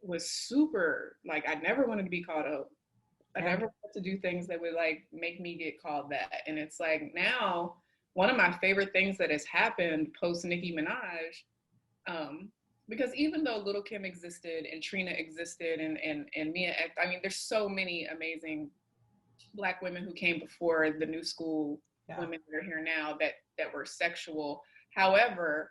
was super, like, I never wanted to be called a hoe. I never wanted to do things that would, like, make me get called that. And it's like, now, one of my favorite things that has happened post Nicki Minaj, because even though Little Kim existed and Trina existed and Mia, I mean, there's so many amazing Black women who came before the new school women that are here now that were sexual. However,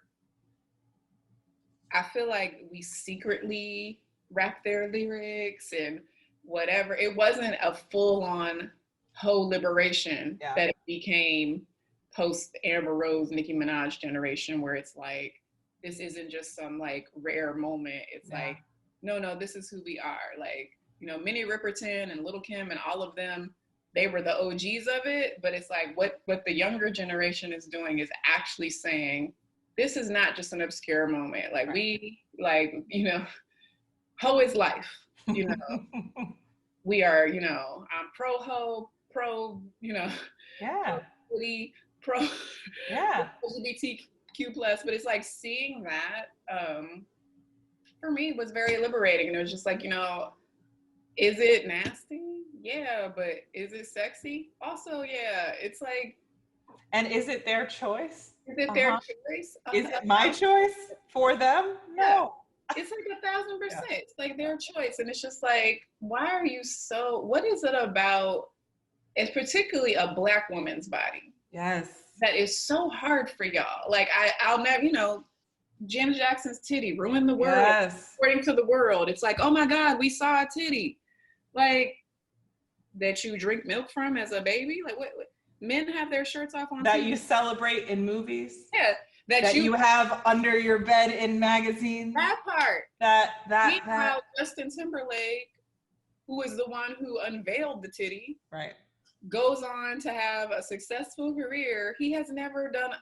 I feel like we secretly rap their lyrics and whatever. It wasn't a full-on hoe liberation that it became post Amber Rose, Nicki Minaj generation where it's like, this isn't just some like rare moment. It's like, no, this is who we are. Like, you know, Minnie Riperton and Little Kim and all of them, they were the OGs of it. But it's like what the younger generation is doing is actually saying, this is not just an obscure moment. Like we, like, you know, hoe is life, you know. We are, you know, I'm pro hoe, pro, you know, pro LGBTQ plus, but it's like seeing that for me was very liberating. And it was just like, you know, is it nasty? Yeah, but is it sexy? Also, yeah. It's like, and is it their choice? Is it their choice? Is it my choice for them? No. It's like 1,000%. It's like their choice. And it's just like, why are you so, what is it about, it's particularly a Black woman's body? Yes. That is so hard for y'all. Like I'll never, you know, Janet Jackson's titty ruined the world, according to the world. It's like, oh my God, we saw a titty. Like, that you drink milk from as a baby? Like what men have their shirts off on that TV. You celebrate in movies? Yeah. That you have under your bed in magazines. That part. That Justin Timberlake, who is the one who unveiled the titty, right, goes on to have a successful career. He has never done.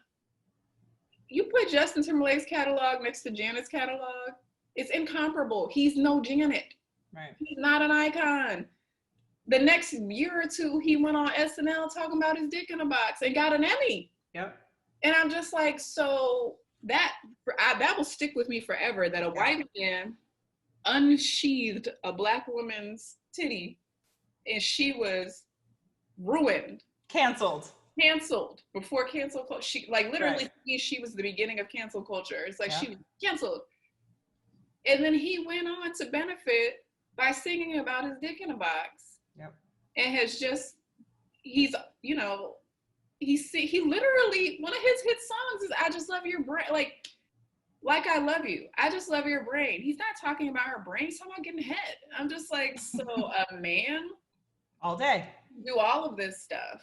You put Justin Timberlake's catalog next to Janet's catalog, it's incomparable. He's no Janet. Right. He's not an icon. The next year or two, he went on SNL talking about his dick in a box and got an Emmy. Yep. And I'm just like, so that will stick with me forever, that a white man unsheathed a Black woman's titty and she was ruined. Canceled before cancel culture. She, like, literally, she was the beginning of cancel culture. It's like she was canceled. And then he went on to benefit by singing about his dick in a box. Yep. And has just, he's, you know, he literally, one of his hit songs is I Just Love Your Brain. Like I love you. I just love your brain. He's not talking about her brain. He's talking about getting head. I'm just like, so a man all day do all of this stuff.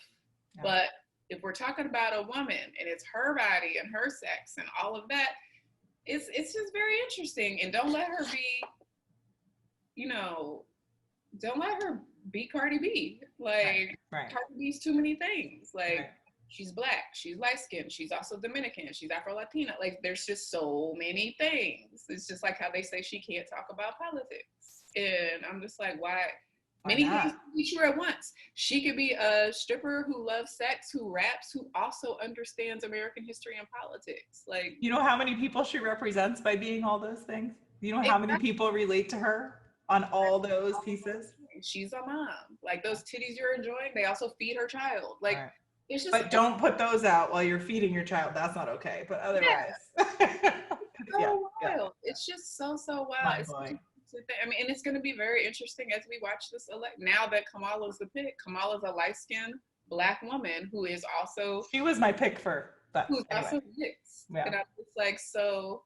Yeah. But if we're talking about a woman and it's her body and her sex and all of that, it's just very interesting. And don't let her be, you know, don't let her be Cardi B. Like, Cardi B's too many things. Like, she's Black, she's light-skinned, she's also Dominican, she's Afro-Latina. Like, there's just so many things. It's just like how they say she can't talk about politics. And I'm just like, why? Many things can be true at once. She could be a stripper who loves sex, who raps, who also understands American history and politics. Like, you know how many people she represents by being all those things? You know how many people relate to her on all those pieces? She's a mom. Like, those titties you're enjoying, they also feed her child. Like, it's just, but don't put those out while you're feeding your child. That's not okay. But otherwise, it's so wild. It's just so wild. I mean, and it's going to be very interesting as we watch this elect. Now that Kamala's the pick, Kamala's a light-skinned Black woman who is also. She was my pick for, but who's anyway. also mixed. Yeah. And I'm just like, so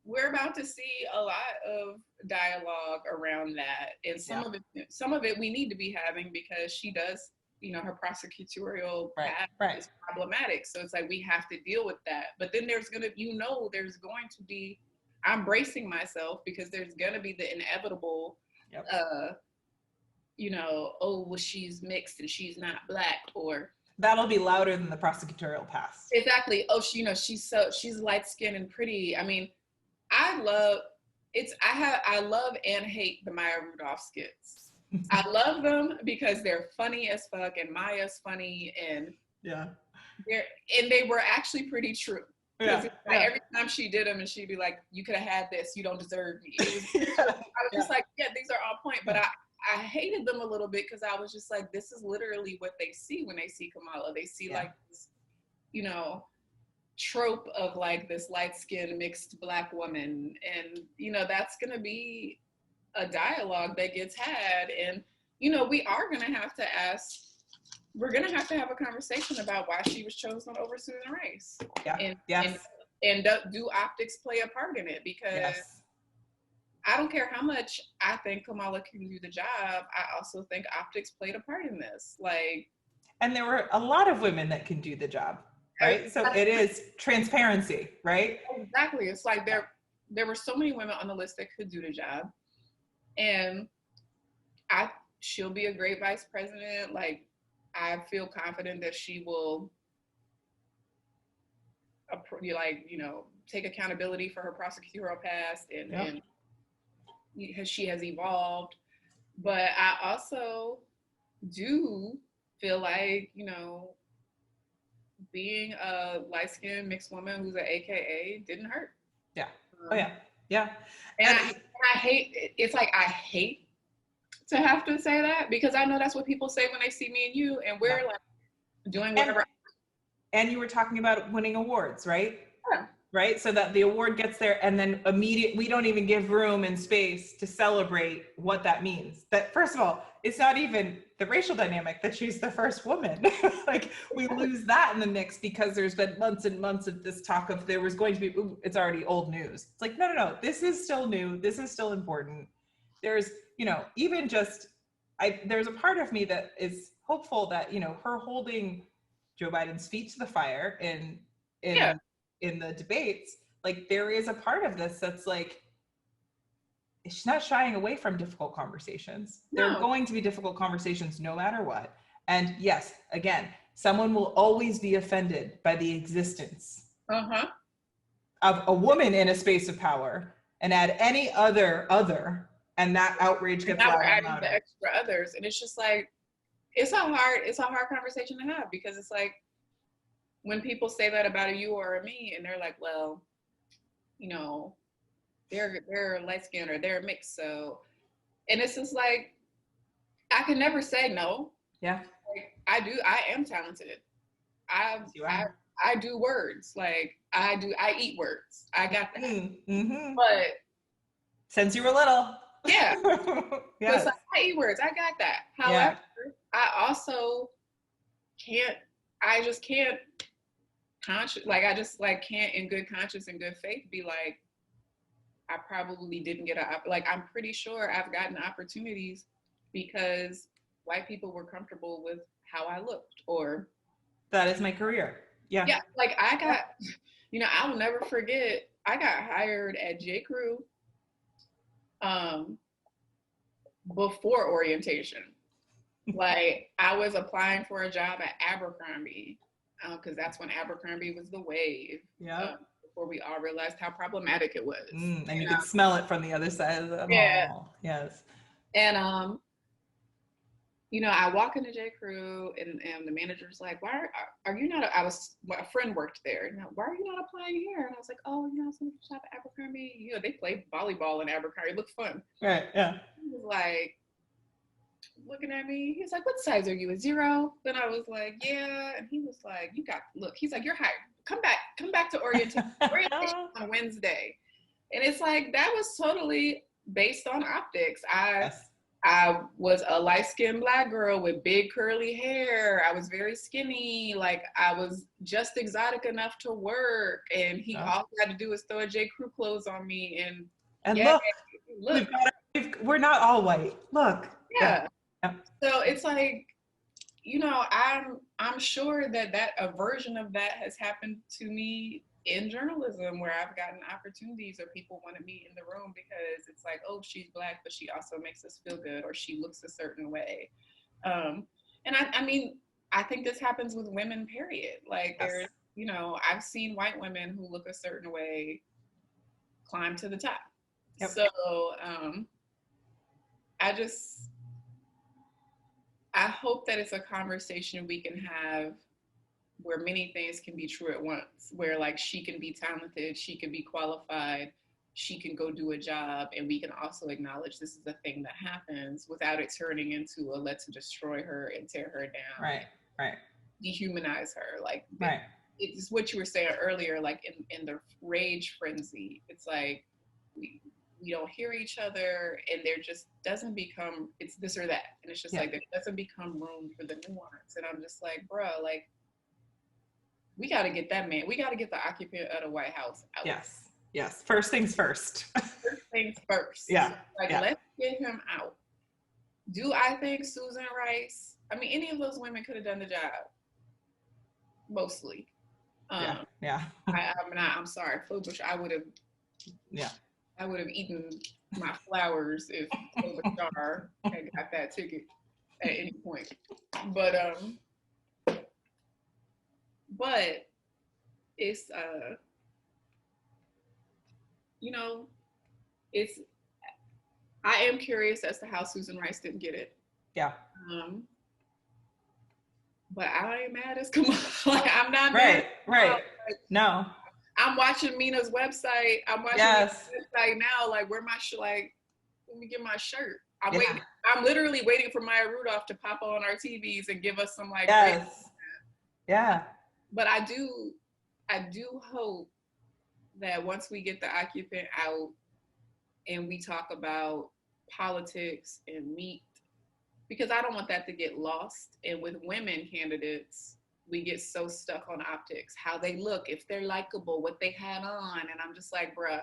we're about to see a lot of dialogue around that, and some of it we need to be having because she does. You know, her prosecutorial path is problematic. So it's like, we have to deal with that. But then there's going to be, I'm bracing myself because there's going to be the inevitable, you know, oh, well, she's mixed and she's not Black, or. That'll be louder than the prosecutorial path. Exactly. Oh, she, you know, she's light skinned and pretty. I mean, I love and hate the Maya Rudolph skits. I love them because they're funny as fuck, and Maya's funny, and they were actually pretty true. Every time she did them, and she'd be like, "You could have had this. You don't deserve me." I was just like, "Yeah, these are on point." But I hated them a little bit because I was just like, "This is literally what they see when they see Kamala. They see like this, you know, trope of like this light-skinned mixed Black woman, and you know that's gonna be a dialogue that gets had, and you know we're gonna have to have a conversation about why she was chosen over Susan Rice. And do optics play a part in it? Because I don't care how much I think Kamala can do the job, I also think optics played a part in this. Like, And there were a lot of women that can do the job, right? So it is transparency, right? Exactly. It's like there were so many women on the list that could do the job. And she'll be a great vice president. Like, I feel confident that she will, take accountability for her prosecutorial past and she has evolved. But I also do feel like, being a light-skinned mixed woman who's an AKA didn't hurt. Yeah. Oh yeah. Yeah. And I hate, it's like, I hate to have to say that, because I know that's what people say when they see me and you, and we're like doing whatever. And you were talking about winning awards, right? Yeah. Right? So that the award gets there, and then we don't even give room and space to celebrate what that means. That, first of all, it's not even the racial dynamic that she's the first woman. Like, we lose that in the mix because there's been months and months of this talk of there was going to be, it's already old news. It's like, no, this is still new. This is still important. There's, even just, there's a part of me that is hopeful that, her holding Joe Biden's feet to the fire in the debates, like, there is a part of this that's like, she's not shying away from difficult conversations. No. There are going to be difficult conversations no matter what. And yes, again, someone will always be offended by the existence of a woman in a space of power, and add any other, and that outrage gets louder and louder. The extra others, and it's just like, it's a hard conversation to have, because it's like, when people say that about you or me, and they're like, well, they're light skinned or they're mixed, so, and it's just like, I can never say no. Yeah. Like, I am talented. I do words. Like, I eat words. I got that. Mm-hmm. But since you were little. Yeah. Yes. Like, I eat words. I got that. However, I also can't in good conscience and good faith be like, I probably didn't get I'm pretty sure I've gotten opportunities because white people were comfortable with how I looked, or that is my career. Yeah. Yeah. Like, I got, I'll never forget, I got hired at J.Crew before orientation. Like, I was applying for a job at Abercrombie, because that's when Abercrombie was the wave. Yeah. Before we all realized how problematic it was. And you could smell it from the other side of the mall. Yes. And I walk into J.Crew, and the manager's like, "Why are you not?" A friend worked there. And, why are you not applying here? And I was like, "Oh, someone can shop at Abercrombie. They play volleyball in Abercrombie. It looks fun." Right. Yeah. He was like, looking at me. He was like, "What size are you? A 0?" Then I was like, "Yeah." And he was like, he's like, "You're hired. Come back to orientation on Wednesday." And it's like, that was totally based on optics. I was a light-skinned Black girl with big curly hair. I was very skinny. Like, I was just exotic enough to work. And he all he had to do was throw a J.Crew clothes on me. And look. We're not all white. Look. Yeah. So it's like, I'm sure that a version of that has happened to me in journalism, where I've gotten opportunities, or people wanted me in the room because it's like, oh, she's Black, but she also makes us feel good, or she looks a certain way. And I mean, I think this happens with women, period. Like, there's, I've seen white women who look a certain way climb to the top. Yep. So I hope that it's a conversation we can have where many things can be true at once, where, like, she can be talented, she can be qualified, she can go do a job, and we can also acknowledge this is a thing that happens without it turning into a let's destroy her and tear her down. Right. Dehumanize her. Like, right. It's what you were saying earlier, like, in the rage frenzy, it's like, we don't hear each other, and there just doesn't become, it's this or that. And it's just like, there doesn't become room for the nuance. And I'm just like, bro, like, we got to get that man. We got to get the occupant of the White House out. Yes. First things first. First things first. Yeah. Let's get him out. Do I think Susan Rice I mean, any of those women could have done the job, mostly. Yeah. I'm sorry, Bush. I would have eaten my flowers if Star had got that ticket at any point. But it's it's I am curious as to how Susan Rice didn't get it. Yeah. But I ain't mad as Kamala. Like, I'm not mad. Right. Like, no. I'm watching Mina's website. I'm watching Mina's website now. Like, where my like, let me get my shirt. I'm waiting. I'm literally waiting for Maya Rudolph to pop on our TVs and give us some like. Yeah. But I do hope that once we get the occupant out and we talk about politics and meat, because I don't want that to get lost. And with women candidates, we get so stuck on optics, how they look, if they're likable, what they had on. And I'm just like, bruh,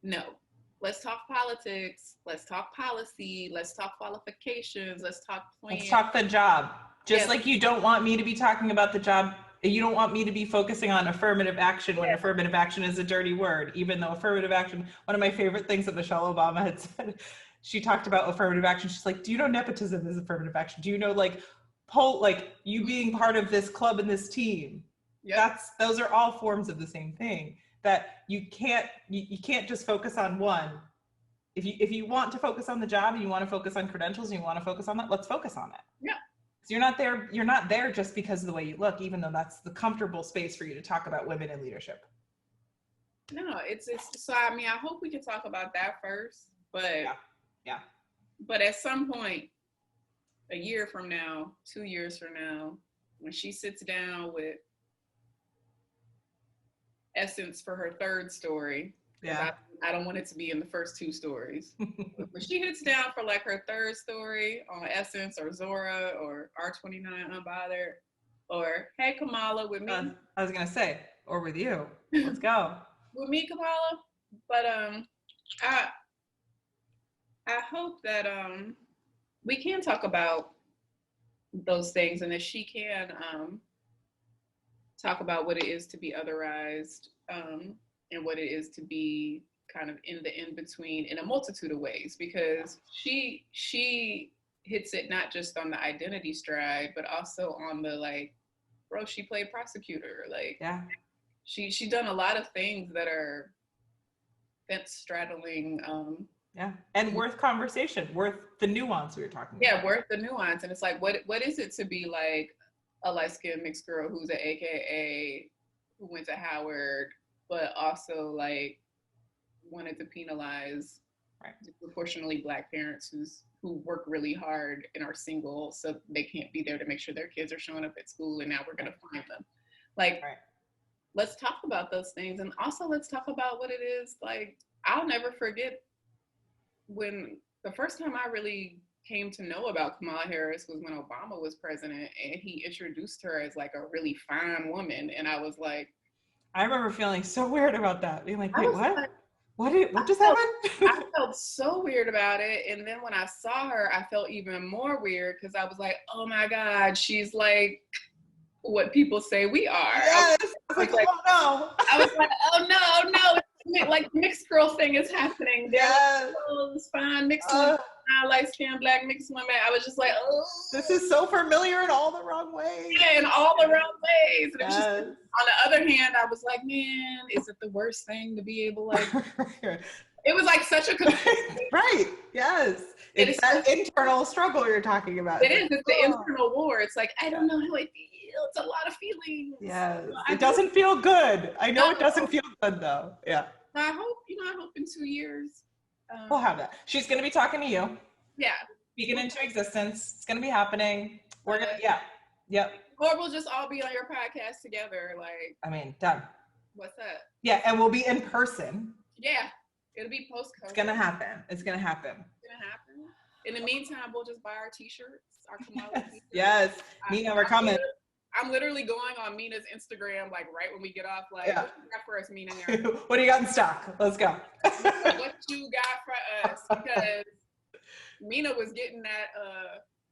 no. Let's talk politics. Let's talk policy. Let's talk qualifications. Let's talk plans. Let's talk the job. Just like you don't want me to be talking about the job. You don't want me to be focusing on affirmative action when affirmative action is a dirty word, even though affirmative action, one of my favorite things that Michelle Obama had said, she talked about affirmative action. She's like, do you know nepotism is affirmative action? Do you know like you being part of this club and this team? Yep. Those are all forms of the same thing, that you can't just focus on one. If you want to focus on the job and you want to focus on credentials and you want to focus on that, let's focus on it. Yeah. So you're not there just because of the way you look, even though that's the comfortable space for you to talk about women in leadership. No, it's so I mean, I hope we can talk about that first, but yeah. But at some point, a year from now, 2 years from now, when she sits down with Essence for her third story, I don't want it to be in the first two stories. When she hits down for like her third story on Essence or Zora or R29 Unbothered, or Hey Kamala with me. I was gonna say, or with you. Let's go. With me, Kamala. But I hope that we can talk about those things, and that she can talk about what it is to be otherized, and what it is to be kind of in the in-between in a multitude of ways, because she hits it not just on the identity stride, but also on the like, bro, she played prosecutor. Like, she done a lot of things that are fence straddling. And worth conversation, worth the nuance we were talking about. Yeah, worth the nuance. And it's like, what is it to be like a light-skinned mixed girl who's an AKA, who went to Howard, but also like wanted to penalize disproportionately Black parents who work really hard and are single, so they can't be there to make sure their kids are showing up at school, and now we're gonna find them. Like, let's talk about those things, and also let's talk about what it is. Like, I'll never forget when the first time I really came to know about Kamala Harris was when Obama was president, and he introduced her as like a really fine woman, and I was like, I remember feeling so weird about that, being like, wait, what? What just happened? I felt so weird about it. And then when I saw her, I felt even more weird, because I was like, oh my God, she's like what people say we are. Yes. I was like, oh no. I was like, oh no. Like, mixed girl thing is happening. There's those fine mixed women, light-skinned Black mixed women. I was just like, oh. This is so familiar in all the wrong ways. Yeah, in all the wrong ways. And it was just, on the other hand, I was like, man, is it the worst thing to be able, like, it was like such a right. Yes. It's that internal struggle you're talking about. It is. It's the internal war. It's like, I don't know how I feel. It's a lot of feelings. Yes. It doesn't feel good. I know it doesn't feel good though. Yeah. I hope in 2 years. We'll have that. She's going to be talking to you. Yeah. Speaking into existence. It's going to be happening. We're going to, Yep. Or we'll just all be on your podcast together. Like, I mean, done. What's that? Yeah. And we'll be in person. Yeah. It'll be post-COVID. It's going to happen. It's going to happen. In the meantime, we'll just buy our t-shirts, our Kamala t-shirts. Yes. Mina, we're coming. I'm literally going on Mina's Instagram, like right when we get off, like, what you got for us, Mina? What do you got in stock? Let's go. What you got for us? Because Mina was getting that,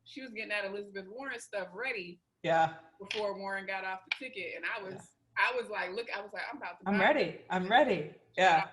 she was getting that Elizabeth Warren stuff ready. Yeah. Before Warren got off the ticket, and I was like, I'm about to. I'm ready. Yeah.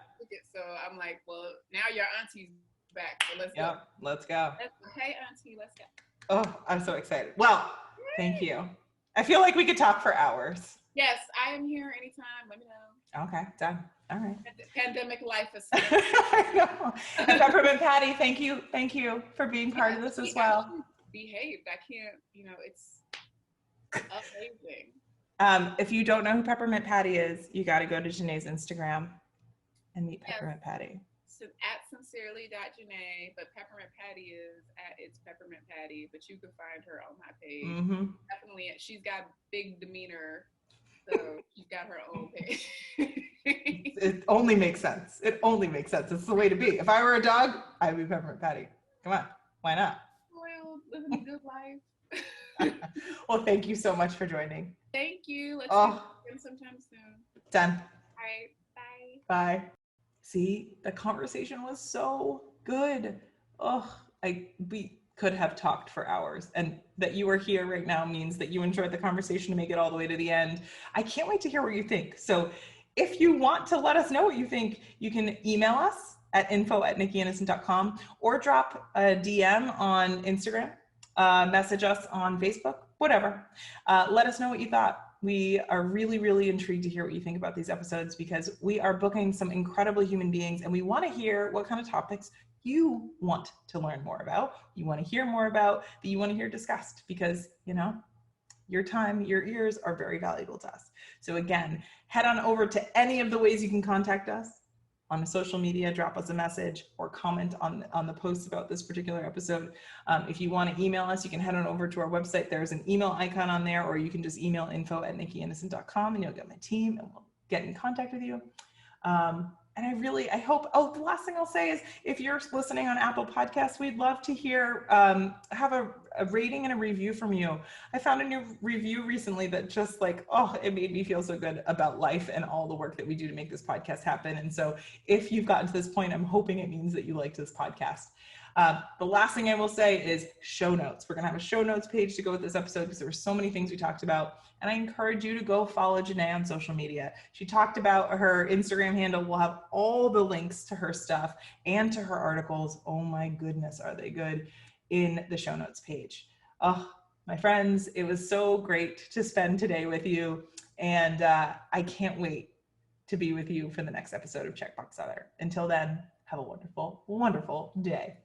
So I'm like, well, now your auntie's back, so let's go. Let's go. Hey, auntie, let's go. Oh, I'm so excited. Well, thank you. I feel like we could talk for hours. Yes, I am here anytime. Let me know. Okay, done. All right. Pandemic life is. I know. And Peppermint Patty, thank you for being part of this as well. Behaved. I can't. It's amazing. If you don't know who Peppermint Patty is, you got to go to Jeneé's Instagram and meet Peppermint Patty. So at sincerely.Jeneé, but Peppermint Patty is at It's Peppermint Patty, but you can find her on my page. Mm-hmm. Definitely, she's got big demeanor, so she's got her own page. It only makes sense. It's the way to be. If I were a dog, I'd be Peppermint Patty. Come on, why not? Well, living a good life. Well, thank you so much for joining. Thank you. Let's do it sometime soon. Done. All right. Bye. See, the conversation was so good. We could have talked for hours, and that you are here right now means that you enjoyed the conversation to make it all the way to the end. I can't wait to hear what you think. So if you want to let us know what you think, you can email us at info@NikkiInnocent.com or drop a DM on Instagram, message us on Facebook, whatever. Let us know what you thought. We are really, really intrigued to hear what you think about these episodes, because we are booking some incredible human beings, and we want to hear what kind of topics you want to learn more about, you want to hear more about, that you want to hear discussed, because, your time, your ears are very valuable to us. So again, head on over to any of the ways you can contact us on social media, drop us a message, or comment on the posts about this particular episode. If you want to email us, you can head on over to our website. There's an email icon on there, or you can just email info@NikkiInnocent.com and you'll get my team and we'll get in contact with you. And I hope, the last thing I'll say is, if you're listening on Apple Podcasts, we'd love to hear, have a rating and a review from you. I found a new review recently that just it made me feel so good about life and all the work that we do to make this podcast happen. And so if you've gotten to this point, I'm hoping it means that you liked this podcast. The last thing I will say is show notes. We're going to have a show notes page to go with this episode, because there were so many things we talked about. And I encourage you to go follow Jeneé on social media. She talked about her Instagram handle. We'll have all the links to her stuff and to her articles. Oh my goodness, are they good, in the show notes page. Oh, my friends, it was so great to spend today with you. And I can't wait to be with you for the next episode of Checkbox Other. Until then, have a wonderful, wonderful day.